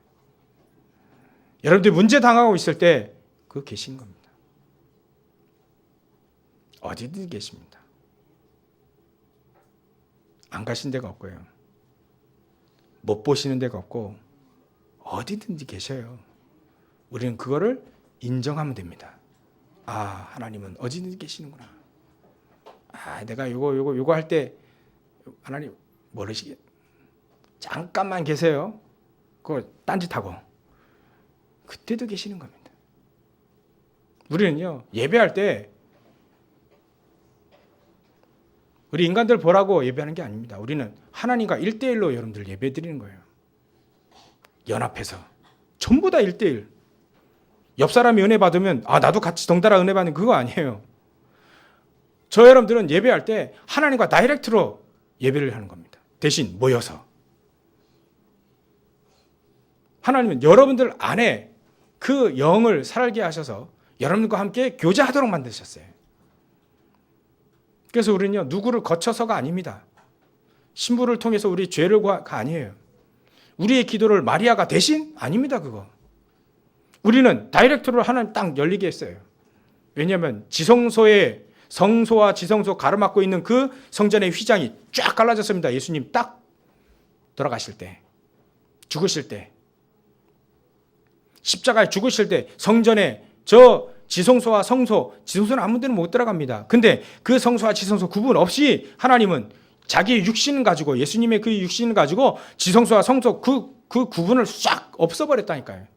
여러분들이 문제 당하고 있을 때 그 계신 겁니다. 어디든지 계십니다. 안 가신 데가 없고요. 못 보시는 데가 없고 어디든지 계셔요. 우리는 그거를 인정하면 됩니다. 아, 하나님은 어디든지 계시는구나. 아, 내가 요거 할 때 하나님 모르시게 잠깐만 계세요. 그걸 딴짓하고 그때도 계시는 겁니다. 우리는요, 예배할 때 우리 인간들 보라고 예배하는 게 아닙니다. 우리는 하나님과 1대1로 여러분들 예배 드리는 거예요. 연합해서. 전부 다 1대1. 옆 사람이 은혜 받으면 나도 같이 덩달아 은혜 받는 그거 아니에요. 저 여러분들은 예배할 때 하나님과 다이렉트로 예배를 하는 겁니다. 대신 모여서. 하나님은 여러분들 안에 그 영을 살게 하셔서 여러분들과 함께 교제하도록 만드셨어요. 그래서 우리는요, 누구를 거쳐서가 아닙니다. 신부를 통해서 우리 죄를가 아니에요. 우리의 기도를 마리아가 대신? 아닙니다, 그거. 우리는 다이렉트로 하나님 딱 열리게 했어요. 왜냐하면 지성소에 성소와 지성소 가로막고 있는 그 성전의 휘장이 쫙 갈라졌습니다. 예수님 딱 돌아가실 때, 죽으실 때, 십자가에 죽으실 때 성전에 저 지성소와 성소, 지성소는 아무 데는 못 들어갑니다. 근데 그 성소와 지성소 구분 없이 하나님은 자기의 육신을 가지고, 예수님의 그 육신을 가지고 지성소와 성소 그 구분을 싹 없애버렸다니까요.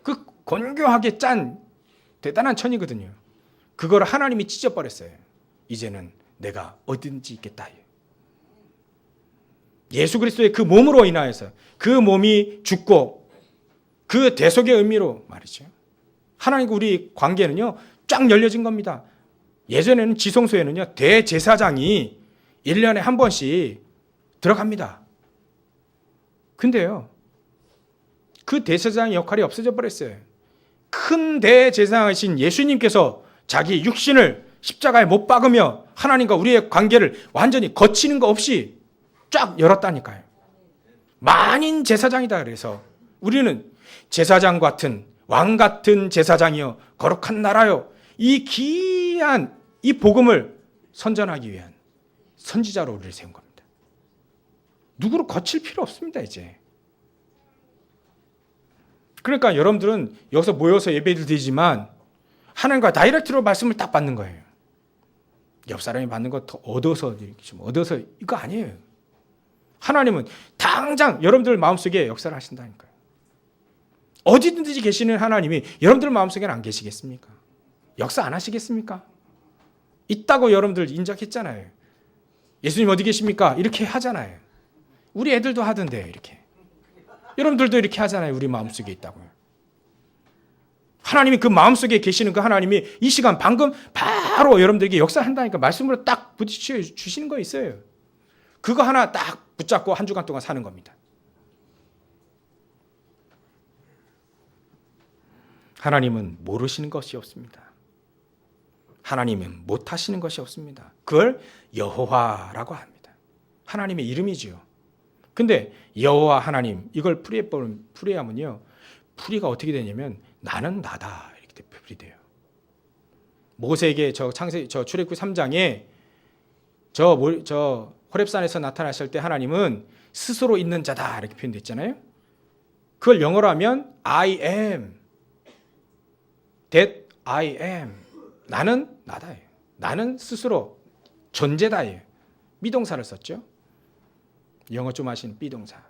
그 건교하게 짠 대단한 천이거든요. 그걸 하나님이 찢어버렸어요. 이제는 내가 어딘지 있겠다. 예수 그리스도의 그 몸으로 인하여서 그 몸이 죽고 그 대속의 의미로 말이죠. 하나님과 우리 관계는요, 쫙 열려진 겁니다. 예전에는 지성소에는요, 대제사장이 1년에 한 번씩 들어갑니다. 근데요, 그 대제사장의 역할이 없어져 버렸어요. 큰 대제사장이신 예수님께서 자기 육신을 십자가에 못 박으며 하나님과 우리의 관계를 완전히 거치는 거 없이 쫙 열었다니까요. 만인 제사장이다. 그래서 우리는 제사장 같은, 왕 같은 제사장이요, 거룩한 나라요, 이 귀한 이 복음을 선전하기 위한 선지자로 우리를 세운 겁니다. 누구를 거칠 필요 없습니다, 이제. 그러니까 여러분들은 여기서 모여서 예배를 드리지만 하나님과 다이렉트로 말씀을 딱 받는 거예요. 옆 사람이 받는 거 더 얻어서 이거 아니에요. 하나님은 당장 여러분들 마음속에 역사를 하신다니까요. 어디든지 계시는 하나님이 여러분들 마음속에는 안 계시겠습니까? 역사 안 하시겠습니까? 있다고 여러분들 인정했잖아요. 예수님 어디 계십니까? 이렇게 하잖아요. 우리 애들도 하던데 이렇게. 여러분들도 이렇게 하잖아요. 우리 마음속에 있다고요. 하나님이 그 마음속에 계시는 그 하나님이 이 시간 방금 바로 여러분들에게 역사한다니까 말씀으로 딱 부딪혀 주시는 거 있어요. 그거 하나 딱 붙잡고 한 주간 동안 사는 겁니다. 하나님은 모르시는 것이 없습니다. 하나님은 못하시는 것이 없습니다. 그걸 여호와라고 합니다. 하나님의 이름이지요. 근데 여호와 하나님, 이걸 풀이하면요, 풀이가 어떻게 되냐면 나는 나다 이렇게 풀이돼요. 모세에게 저 출애굽기 3장에 저 호렙산에서 나타나실 때 하나님은 스스로 있는 자다 이렇게 표현됐잖아요. 그걸 영어로 하면 I am, that I am. 나는 나다예요. 나는 스스로 존재다예요. 미동사를 썼죠. 영어 좀 하시는 비동사.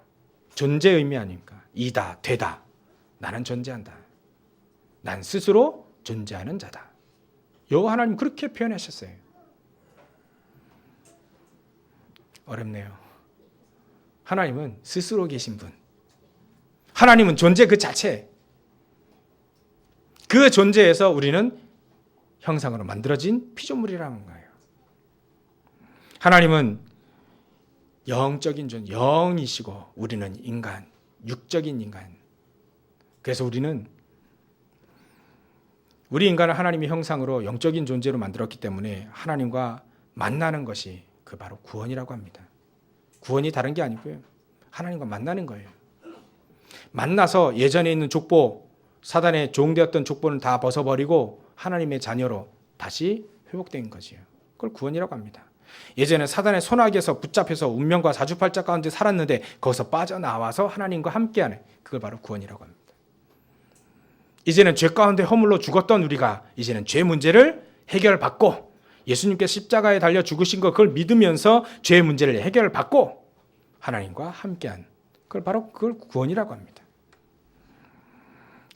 존재 의미 아닙니까? 이다, 되다. 나는 존재한다. 난 스스로 존재하는 자다. 여호와 하나님 그렇게 표현하셨어요. 어렵네요. 하나님은 스스로 계신 분. 하나님은 존재 그 자체. 그 존재에서 우리는 형상으로 만들어진 피조물이라는 거예요. 하나님은 영적인 존재, 영이시고 우리는 인간, 육적인 인간. 그래서 우리 인간을 하나님의 형상으로 영적인 존재로 만들었기 때문에 하나님과 만나는 것이 그 바로 구원이라고 합니다. 구원이 다른 게 아니고요. 하나님과 만나는 거예요. 만나서 예전에 있는 족보, 사단의 종되었던 족보는 다 벗어버리고 하나님의 자녀로 다시 회복된 거지요. 그걸 구원이라고 합니다. 예전에 사단의 손아귀에서 붙잡혀서 운명과 사주팔자 가운데 살았는데 거기서 빠져나와서 하나님과 함께하는, 그걸 바로 구원이라고 합니다. 이제는 죄 가운데 허물로 죽었던 우리가 이제는 죄 문제를 해결받고 예수님께서 십자가에 달려 죽으신 것 그걸 믿으면서 죄의 문제를 해결받고 하나님과 함께한, 그걸 구원이라고 합니다.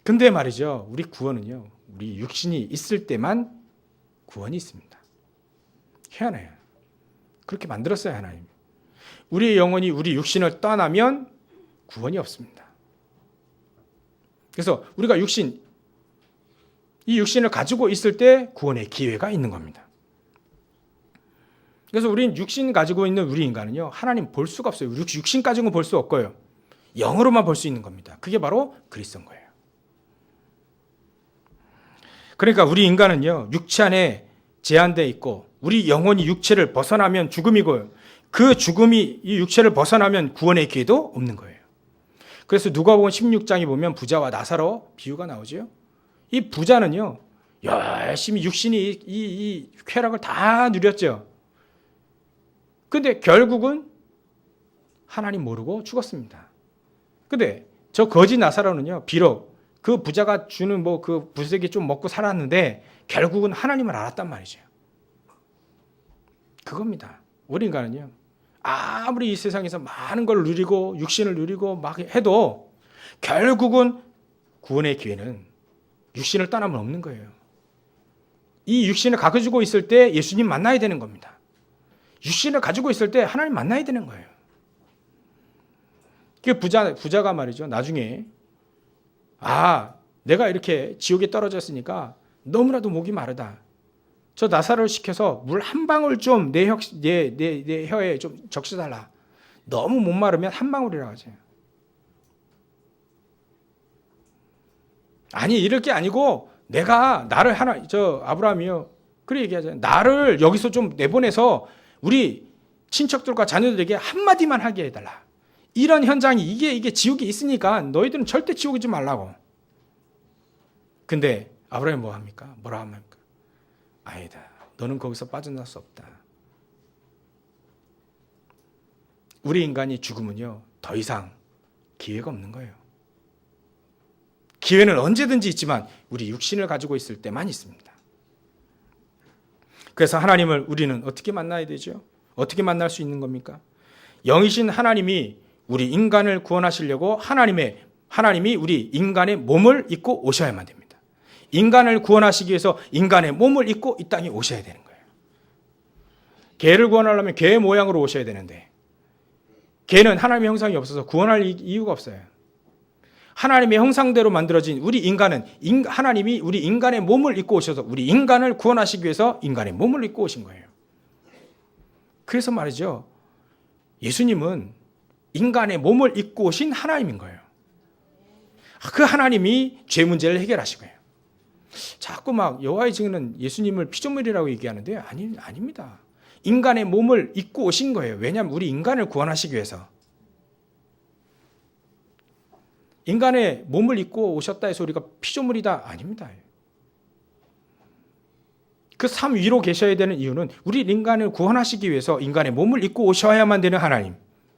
근데 말이죠, 우리 구원은요, 우리 육신이 있을 때만 구원이 있습니다. 희한해요. 그렇게 만들었어요, 하나님. 우리의 영혼이 우리 육신을 떠나면 구원이 없습니다. 그래서 우리가 이 육신을 가지고 있을 때 구원의 기회가 있는 겁니다. 그래서 우리는 육신 가지고 있는 우리 인간은요, 하나님 볼 수가 없어요. 육신 가지고는 볼 수 없고요. 영으로만 볼 수 있는 겁니다. 그게 바로 그리스도인 거예요. 그러니까 우리 인간은요, 육체 안에 제한되어 있고 우리 영혼이 육체를 벗어나면 죽음이고요. 그 죽음이 이 육체를 벗어나면 구원의 기회도 없는 거예요. 그래서 누가복음 16장에 보면 부자와 나사로 비유가 나오죠. 이 부자는요, 열심히 육신이 이 쾌락을 다 누렸죠. 근데 결국은 하나님 모르고 죽었습니다. 근데 저 거지 나사로는요, 비록 그 부자가 주는 그 부스러기 좀 먹고 살았는데 결국은 하나님을 알았단 말이죠. 그겁니다. 우리 인간은요, 아무리 이 세상에서 많은 걸 누리고 육신을 누리고 막 해도 결국은 구원의 기회는 육신을 떠나면 없는 거예요. 이 육신을 가지고 있을 때 예수님 만나야 되는 겁니다. 육신을 가지고 있을 때 하나님 만나야 되는 거예요. 그 부자가 말이죠, 나중에 내가 이렇게 지옥에 떨어졌으니까 너무나도 목이 마르다. 저 나사로를 시켜서 물 한 방울 좀 내 혀에 좀 적셔달라. 너무 못 마르면 한 방울이라고 하죠. 아니, 이럴 게 아니고 나를 아브라함이요, 그래 얘기하잖아요. 나를 여기서 좀 내보내서 우리 친척들과 자녀들에게 한마디만 하게 해달라. 이런 현장이 이게 지옥이 있으니까 너희들은 절대 지옥에 오지 말라고. 근데 아브라함이 뭐 합니까? 뭐라 합니까? 아니다. 너는 거기서 빠져나올 수 없다. 우리 인간이 죽으면요, 더 이상 기회가 없는 거예요. 기회는 언제든지 있지만 우리 육신을 가지고 있을 때만 있습니다. 그래서 하나님을 우리는 어떻게 만나야 되죠? 어떻게 만날 수 있는 겁니까? 영이신 하나님이 우리 인간을 구원하시려고 하나님이 우리 인간의 몸을 입고 오셔야만 됩니다. 인간을 구원하시기 위해서 인간의 몸을 입고 이 땅에 오셔야 되는 거예요. 개를 구원하려면 개 모양으로 오셔야 되는데 개는 하나님의 형상이 없어서 구원할 이유가 없어요. 하나님의 형상대로 만들어진 우리 인간은 하나님이 우리 인간의 몸을 입고 오셔서 우리 인간을 구원하시기 위해서 인간의 몸을 입고 오신 거예요. 그래서 말이죠, 예수님은 인간의 몸을 입고 오신 하나님인 거예요. 그 하나님이 죄 문제를 해결하시고요. 자꾸 여호와의 증인은 예수님을 피조물이라고 얘기하는데 아닙니다. 인간의 몸을 입고 오신 거예요. 왜냐하면 우리 인간을 구원하시기 위해서. 인간의 몸을 입고 오셨다 해서 우리가 피조물이다? 아닙니다. 그 삶 위로 계셔야 되는 이유는 우리 인간을 구원하시기 위해서 인간의 몸을 입고 오셔야만 되는 하나님.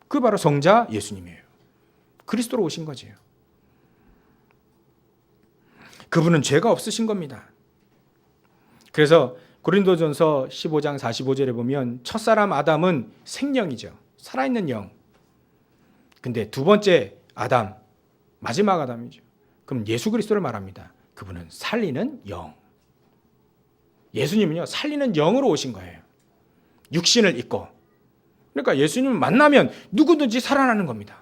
그 바로 성자 예수님이에요. 그리스도로 오신 거지요. 그분은 죄가 없으신 겁니다. 그래서 고린도전서 15장 45절에 보면 첫사람 아담은 생명이죠. 살아있는 영. 근데 두 번째 아담, 마지막 아담이죠. 그럼 예수 그리스도를 말합니다. 그분은 살리는 영. 예수님은요, 살리는 영으로 오신 거예요. 육신을 입고. 그러니까 예수님을 만나면 누구든지 살아나는 겁니다.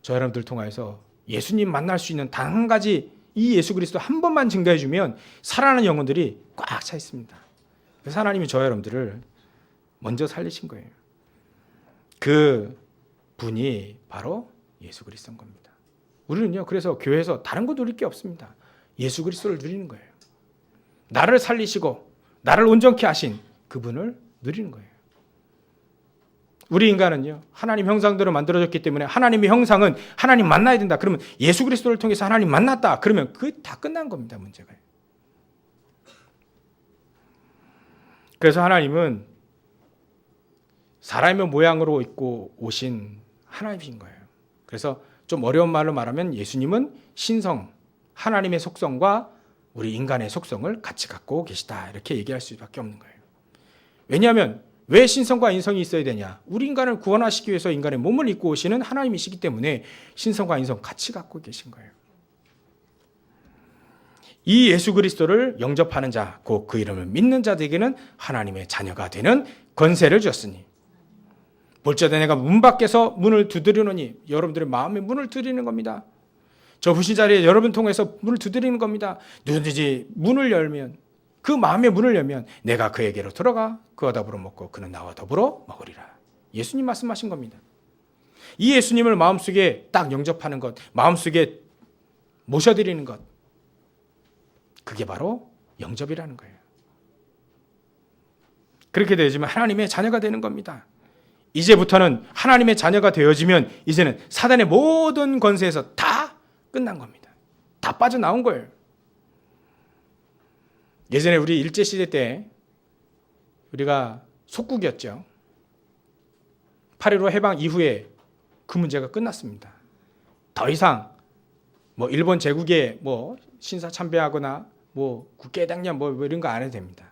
저 여러분들 통해서 예수님 만날 수 있는 단 한 가지, 이 예수 그리스도 한 번만 증거해 주면 살아나는 영혼들이 꽉 차 있습니다. 그래서 하나님이 저 여러분들을 먼저 살리신 거예요. 그 분이 바로 예수 그리스도인 겁니다. 우리는요, 그래서 교회에서 다른 거 누릴 게 없습니다. 예수 그리스도를 누리는 거예요. 나를 살리시고 나를 온전케 하신 그분을 누리는 거예요. 우리 인간은요, 하나님 형상대로 만들어졌기 때문에 하나님의 형상은 하나님 만나야 된다. 그러면 예수 그리스도를 통해서 하나님 만났다. 그러면 그 다 끝난 겁니다, 문제가. 그래서 하나님은 사람의 모양으로 입고 오신 하나님이신 거예요. 그래서 좀 어려운 말로 말하면 예수님은 신성, 하나님의 속성과 우리 인간의 속성을 같이 갖고 계시다. 이렇게 얘기할 수밖에 없는 거예요. 왜냐하면 왜 신성과 인성이 있어야 되냐? 우리 인간을 구원하시기 위해서 인간의 몸을 입고 오시는 하나님이시기 때문에 신성과 인성 같이 갖고 계신 거예요. 이 예수 그리스도를 영접하는 자, 곧 그 이름을 믿는 자들에게는 하나님의 자녀가 되는 권세를 주었으니 볼지어다 내가 문 밖에서 문을 두드리노니 여러분들의 마음의 문을 두드리는 겁니다. 저 후신 자리에 여러분 통해서 문을 두드리는 겁니다. 누구든지 문을 열면 그 마음의 문을 열면 내가 그에게로 들어가 그와 더불어 먹고 그는 나와 더불어 먹으리라. 예수님 말씀하신 겁니다. 이 예수님을 마음속에 딱 영접하는 것, 마음속에 모셔드리는 것, 그게 바로 영접이라는 거예요. 그렇게 되어지면 하나님의 자녀가 되는 겁니다. 이제부터는 하나님의 자녀가 되어지면 이제는 사단의 모든 권세에서 다 끝난 겁니다. 다 빠져나온 거예요. 예전에 우리 일제시대 때 우리가 속국이었죠. 8.15 해방 이후에 그 문제가 끝났습니다. 더 이상 뭐 일본 제국에 뭐 신사 참배하거나 뭐 국회당량 뭐 이런 거 안 해도 됩니다.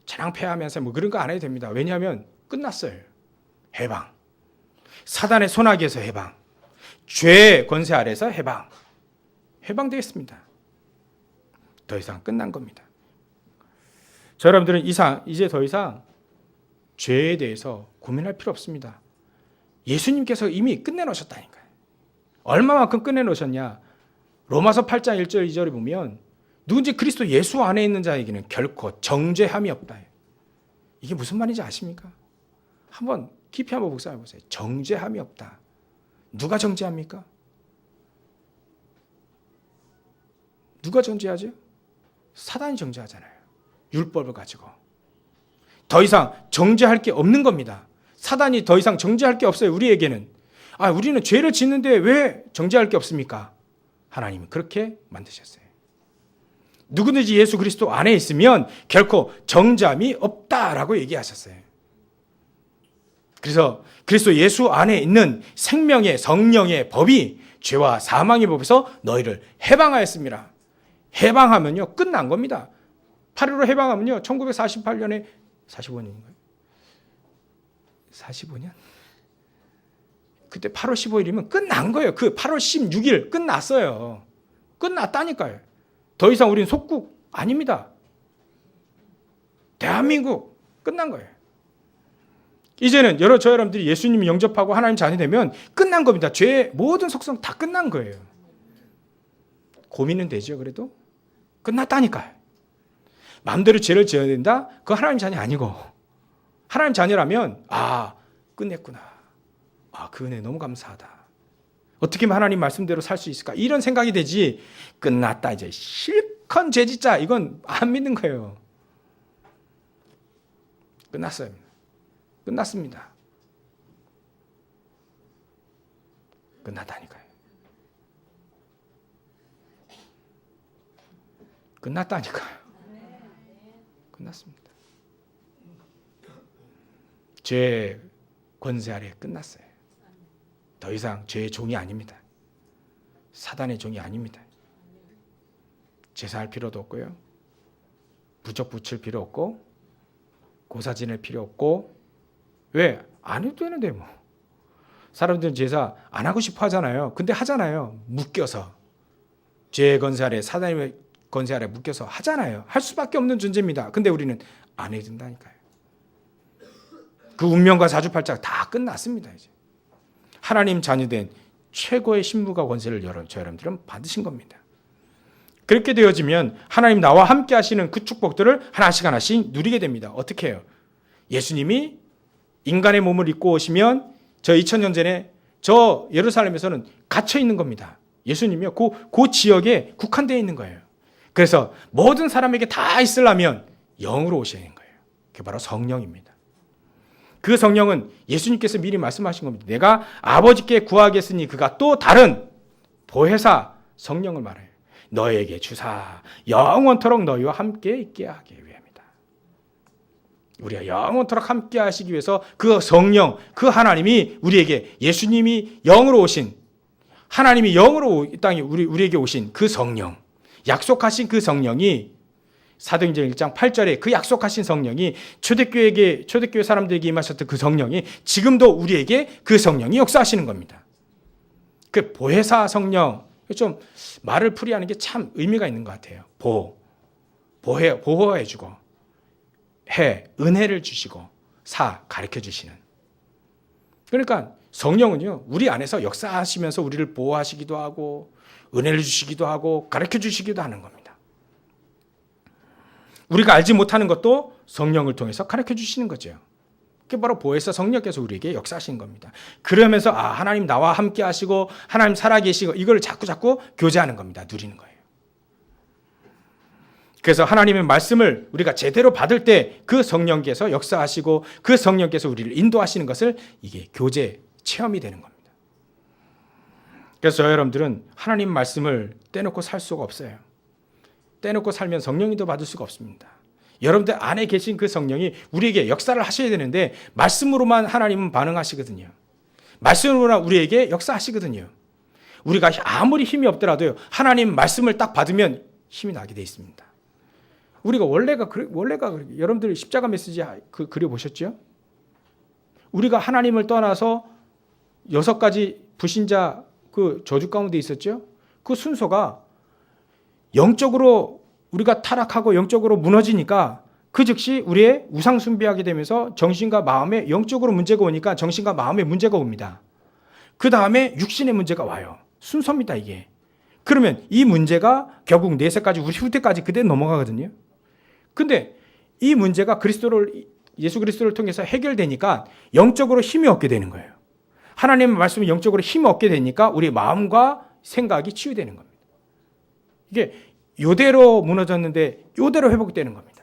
자랑패하면서 뭐 그런 거 안 해도 됩니다. 왜냐하면 끝났어요. 해방. 사단의 손아귀에서 해방. 죄의 권세 아래서 해방. 해방되었습니다. 더 이상 끝난 겁니다. 저 여러분들은 이제 더 이상 죄에 대해서 고민할 필요 없습니다. 예수님께서 이미 끝내놓으셨다니까요. 얼마만큼 끝내놓으셨냐. 로마서 8장 1절 2절에 보면 누군지 그리스도 예수 안에 있는 자에게는 결코 정죄함이 없다. 이게 무슨 말인지 아십니까? 한번 깊이 한번 묵상해 보세요. 정죄함이 없다. 누가 정죄합니까? 누가 정죄하죠? 사단이 정죄하잖아요. 율법을 가지고. 더 이상 정죄할 게 없는 겁니다. 사단이 더 이상 정죄할 게 없어요. 우리에게는. 우리는 죄를 짓는데 왜 정죄할 게 없습니까? 하나님은 그렇게 만드셨어요. 누구든지 예수 그리스도 안에 있으면 결코 정죄함이 없다라고 얘기하셨어요. 그래서 그리스도 예수 안에 있는 생명의 성령의 법이 죄와 사망의 법에서 너희를 해방하였습니다. 해방하면요 끝난 겁니다. 8.15 해방하면요 1948년에 45년인가요? 45년? 그때 8월 15일이면 끝난 거예요. 그 8월 16일 끝났어요. 끝났다니까요. 더 이상 우리는 속국 아닙니다. 대한민국 끝난 거예요. 이제는 저 여러분들이 예수님 영접하고 하나님 자녀 되면 끝난 겁니다. 죄의 모든 속성 다 끝난 거예요. 고민은 되죠. 그래도 끝났다니까요. 마음대로 죄를 지어야 된다? 그거 하나님 자녀 아니고 하나님 자녀라면 끝냈구나. 그 은혜 너무 감사하다. 어떻게 하면 하나님 말씀대로 살 수 있을까? 이런 생각이 되지. 끝났다 이제 실컷 죄 짓자. 이건 안 믿는 거예요. 끝났어요. 끝났습니다. 끝났다니까요. 끝났다니까요. 끝났습니다. 죄 권세 아래 끝났어요. 더 이상 죄의 종이 아닙니다. 사단의 종이 아닙니다. 제사할 필요도 없고요. 부적 붙일 필요 없고 고사 지낼 필요 없고 왜? 안 해도 되는데 뭐. 사람들은 제사 안 하고 싶어 하잖아요. 근데 하잖아요. 묶여서. 죄의 권세 아래 사단의 권세 아래 묶여서 하잖아요. 할 수밖에 없는 존재입니다. 근데 우리는 안 해야 된다니까요. 그 운명과 사주팔자가 다 끝났습니다. 이제. 하나님 자녀된 최고의 신부가 권세를 저 여러분들은 받으신 겁니다. 그렇게 되어지면 하나님 나와 함께 하시는 그 축복들을 하나씩 하나씩 누리게 됩니다. 어떻게 해요? 예수님이 인간의 몸을 입고 오시면 저 2000년 전에 저 예루살렘에서는 갇혀 있는 겁니다. 예수님이요. 그 지역에 국한되어 있는 거예요. 그래서 모든 사람에게 다 있으려면 영으로 오셔야 하는 거예요. 그게 바로 성령입니다. 그 성령은 예수님께서 미리 말씀하신 겁니다. 내가 아버지께 구하겠으니 그가 또 다른 보혜사 성령을 말해요. 너에게 주사 영원토록 너희와 함께 있게 하기 위함이다. 우리가 영원토록 함께 하시기 위해서 그 성령, 그 하나님이 우리에게 예수님이 영으로 오신 하나님이 영으로 이 땅에 우리에게 오신 그 성령, 약속하신 그 성령이 사도행전 1장 8절에 그 약속하신 성령이 초대교회 사람들에게 임하셨던 그 성령이 지금도 우리에게 그 성령이 역사하시는 겁니다. 그 보혜사 성령을 좀 말을 풀이하는 게 참 의미가 있는 것 같아요. 보호해주고, 은혜를 주시고, 가르쳐 주시는. 그러니까 성령은요, 우리 안에서 역사하시면서 우리를 보호하시기도 하고, 은혜를 주시기도 하고, 가르쳐 주시기도 하는 겁니다. 우리가 알지 못하는 것도 성령을 통해서 가르쳐 주시는 거죠. 그게 바로 보혜사 성령께서 우리에게 역사하시는 겁니다. 그러면서 하나님 나와 함께 하시고 하나님 살아계시고 이걸 자꾸 교제하는 겁니다. 누리는 거예요. 그래서 하나님의 말씀을 우리가 제대로 받을 때 그 성령께서 역사하시고 그 성령께서 우리를 인도하시는 것을 이게 교제 체험이 되는 겁니다. 그래서 여러분들은 하나님 말씀을 떼놓고 살 수가 없어요. 떼놓고 살면 성령님도 받을 수가 없습니다. 여러분들 안에 계신 그 성령이 우리에게 역사를 하셔야 되는데 말씀으로만 하나님은 반응하시거든요. 말씀으로만 우리에게 역사하시거든요. 우리가 아무리 힘이 없더라도요, 하나님 말씀을 딱 받으면 힘이 나게 돼 있습니다. 우리가 원래가 여러분들 십자가 메시지 그려보셨죠? 우리가 하나님을 떠나서 6가지 불신자 그 저주 가운데 있었죠? 그 순서가 영적으로 우리가 타락하고 영적으로 무너지니까 그 즉시 우리의 우상 숭배하게 되면서 정신과 마음에 영적으로 문제가 오니까 정신과 마음에 문제가 옵니다. 그 다음에 육신의 문제가 와요. 순서입니다, 이게. 그러면 이 문제가 결국 4세까지 우리 후대까지 그대로 넘어가거든요. 근데 이 문제가 예수 그리스도를 통해서 해결되니까 영적으로 힘이 얻게 되는 거예요. 하나님의 말씀이 영적으로 힘이 얻게 되니까 우리 마음과 생각이 치유되는 겁니다. 이게 요대로 무너졌는데 요대로 회복되는 겁니다.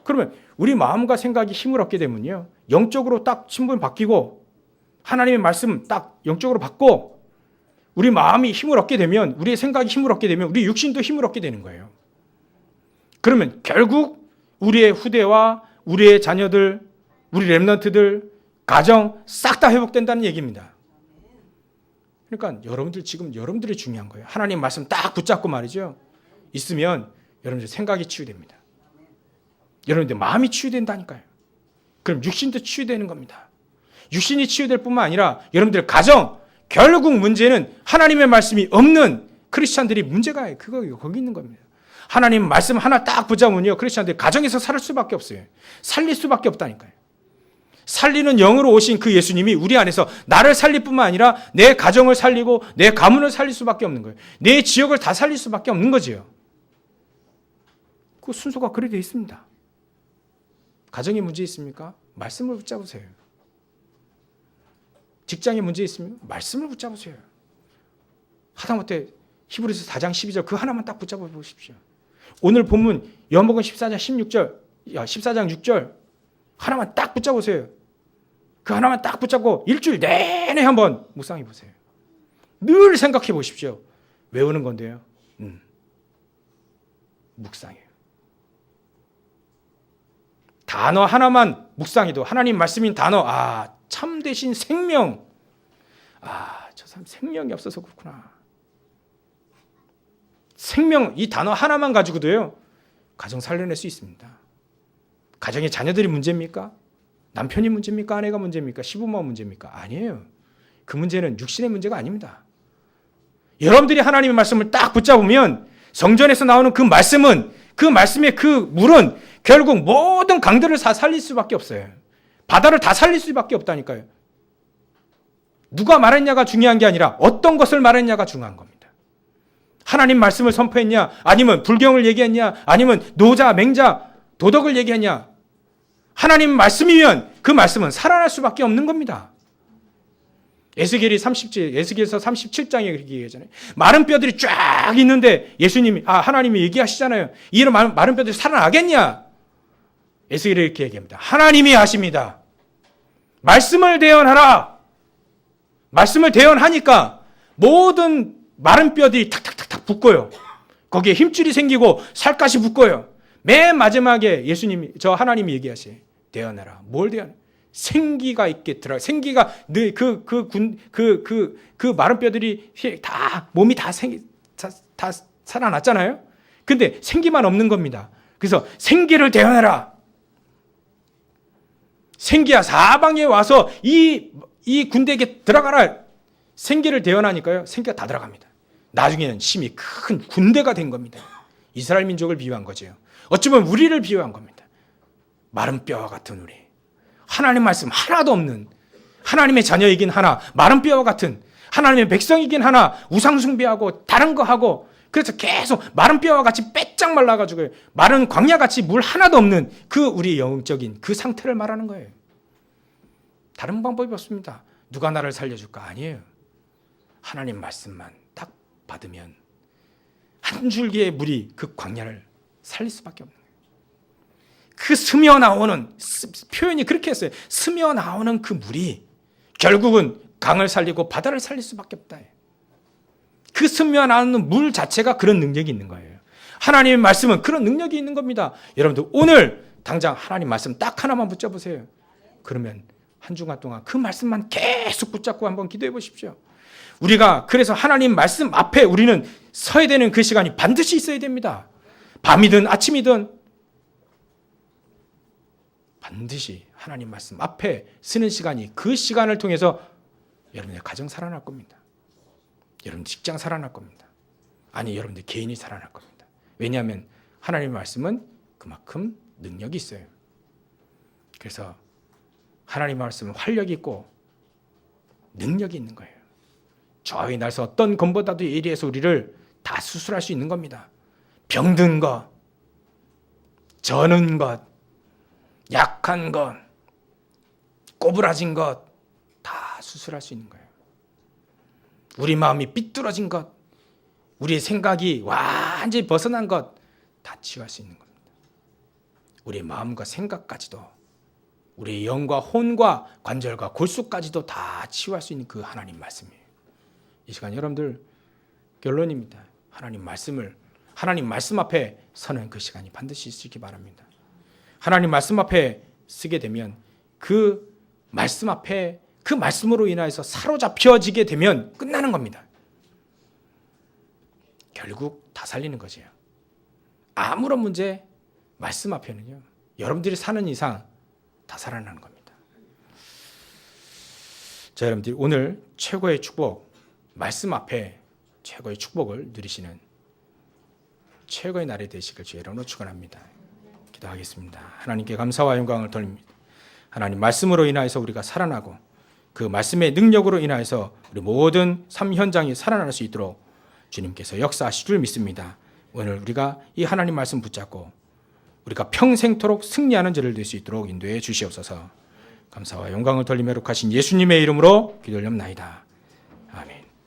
그러면 우리 마음과 생각이 힘을 얻게 되면요, 영적으로 딱 신분 바뀌고 하나님의 말씀 딱 영적으로 받고 우리 마음이 힘을 얻게 되면, 우리의 생각이 힘을 얻게 되면 우리 육신도 힘을 얻게 되는 거예요. 그러면 결국 우리의 후대와 우리의 자녀들, 우리 렘넌트들, 가정 싹 다 회복된다는 얘기입니다. 그러니까 여러분들이 중요한 거예요. 하나님 말씀 딱 붙잡고 말이죠. 있으면 여러분들 생각이 치유됩니다. 여러분들 마음이 치유된다니까요. 그럼 육신도 치유되는 겁니다. 육신이 치유될 뿐만 아니라 여러분들 가정, 결국 문제는 하나님의 말씀이 없는 크리스찬들이 문제가 거기 있는 겁니다. 하나님 말씀 하나 딱 붙잡으면요, 크리스찬들이 가정에서 살 수밖에 없어요. 살릴 수밖에 없다니까요. 살리는 영으로 오신 그 예수님이 우리 안에서 나를 살릴 뿐만 아니라 내 가정을 살리고 내 가문을 살릴 수밖에 없는 거예요. 내 지역을 다 살릴 수밖에 없는 거지요. 그 순서가 그렇게 되어 있습니다. 가정에 문제 있습니까? 말씀을 붙잡으세요. 직장에 문제 있으면 말씀을 붙잡으세요. 하다못해 히브리서 4장 12절 그 하나만 딱 붙잡아 보십시오. 오늘 본문 요한복음 14장 6절 하나만 딱 붙잡으세요. 그 하나만 딱 붙잡고 일주일 내내 한번 묵상해 보세요. 늘 생각해 보십시오. 외우는 건데요. 묵상해요. 단어 하나만 묵상해도 하나님 말씀인 단어, 참되신 생명. 저 사람 생명이 없어서 그렇구나. 생명, 이 단어 하나만 가지고도요, 가정 살려낼 수 있습니다. 가정의 자녀들이 문제입니까? 남편이 문제입니까? 아내가 문제입니까? 시부모가 문제입니까? 아니에요. 그 문제는 육신의 문제가 아닙니다. 여러분들이 하나님의 말씀을 딱 붙잡으면 성전에서 나오는 그 말씀은, 그 말씀의 그 물은 결국 모든 강들을 다 살릴 수밖에 없어요. 바다를 다 살릴 수밖에 없다니까요. 누가 말했냐가 중요한 게 아니라 어떤 것을 말했냐가 중요한 겁니다. 하나님 말씀을 선포했냐, 아니면 불경을 얘기했냐, 아니면 노자, 맹자, 도덕을 얘기했냐. 하나님 말씀이면 그 말씀은 살아날 수밖에 없는 겁니다. 에스겔서 37장에 그렇게 얘기하잖아요. 마른 뼈들이 쫙 있는데 하나님이 얘기하시잖아요. 이런 마른 뼈들이 살아나겠냐? 에스겔이 이렇게 얘기합니다. 하나님이 하십니다. 말씀을 대언하라. 말씀을 대언하니까 모든 마른 뼈들이 탁탁탁탁 붙고요. 거기에 힘줄이 생기고 살갗이 붙고요. 맨 마지막에 하나님이 얘기하세요. 대언하라. 뭘 대언해? 생기가 있게 들어. 생기가 그 마른 뼈들이 다 몸이 다 살아났잖아요. 근데 생기만 없는 겁니다. 그래서 생기를 대언하라. 생기야 사방에 와서 이 군대에게 들어가라. 생기를 대언하니까요. 생기가 다 들어갑니다. 나중에는 심히 큰 군대가 된 겁니다. 이스라엘 민족을 비유한 거죠. 어쩌면 우리를 비유한 겁니다. 마른 뼈와 같은 우리. 하나님 말씀 하나도 없는 하나님의 자녀이긴 하나 마른 뼈와 같은 하나님의 백성이긴 하나 우상 숭배하고 다른 거 하고 그래서 계속 마른 뼈와 같이 빼짝 말라가지고 마른 광야같이 물 하나도 없는 그 우리 영적인 그 상태를 말하는 거예요. 다른 방법이 없습니다. 누가 나를 살려줄까? 아니에요. 하나님 말씀만 딱 받으면 한 줄기의 물이 그 광야를 살릴 수밖에 없는 거예요. 그 스며 나오는 표현이 그렇게 했어요. 스며 나오는 그 물이 결국은 강을 살리고 바다를 살릴 수밖에 없다. 그 스며 나오는 물 자체가 그런 능력이 있는 거예요. 하나님의 말씀은 그런 능력이 있는 겁니다. 여러분들 오늘 당장 하나님 말씀 딱 하나만 붙잡으세요. 그러면 한 주간 동안 그 말씀만 계속 붙잡고 한번 기도해 보십시오. 우리가 그래서 하나님 말씀 앞에 우리는 서야 되는 그 시간이 반드시 있어야 됩니다. 밤이든 아침이든 반드시 하나님 말씀 앞에 쓰는 시간이 그 시간을 통해서 여러분의 가정 살아날 겁니다. 여러분 직장 살아날 겁니다. 아니 여러분들 개인이 살아날 겁니다. 왜냐하면 하나님의 말씀은 그만큼 능력이 있어요. 그래서 하나님의 말씀은 활력이 있고 능력이 있는 거예요. 저희 날서 어떤 검보다도 예리해서 우리를 다 수술할 수 있는 겁니다. 병든 것, 저는 것, 약한 것, 꼬부라진 것 다 수술할 수 있는 거예요. 우리 마음이 삐뚤어진 것, 우리의 생각이 완전히 벗어난 것 다 치유할 수 있는 겁니다. 우리의 마음과 생각까지도 우리의 영과 혼과 관절과 골수까지도 다 치유할 수 있는 그 하나님 말씀이에요. 이 시간 여러분들 결론입니다. 하나님 말씀 앞에 서는 그 시간이 반드시 있으시기 바랍니다. 하나님 말씀 앞에 쓰게 되면 그 말씀 앞에 그 말씀으로 인하여서 사로잡혀지게 되면 끝나는 겁니다. 결국 다 살리는 거죠. 아무런 문제 말씀 앞에는요. 여러분들이 사는 이상 다 살아나는 겁니다. 자, 여러분들 오늘 최고의 축복, 말씀 앞에 최고의 축복을 누리시는 최고의 날이 되시길 주의 이름으로 축원합니다. 기도하겠습니다. 하나님께 감사와 영광을 돌립니다. 하나님 말씀으로 인하여서 우리가 살아나고 그 말씀의 능력으로 인하여서 우리 모든 삶 현장이 살아날 수 있도록 주님께서 역사하실 줄 믿습니다. 오늘 우리가 이 하나님 말씀 붙잡고 우리가 평생토록 승리하는 저를 될 수 있도록 인도해 주시옵소서. 감사와 영광을 돌리며 룩하신 예수님의 이름으로 기도하옵나이다.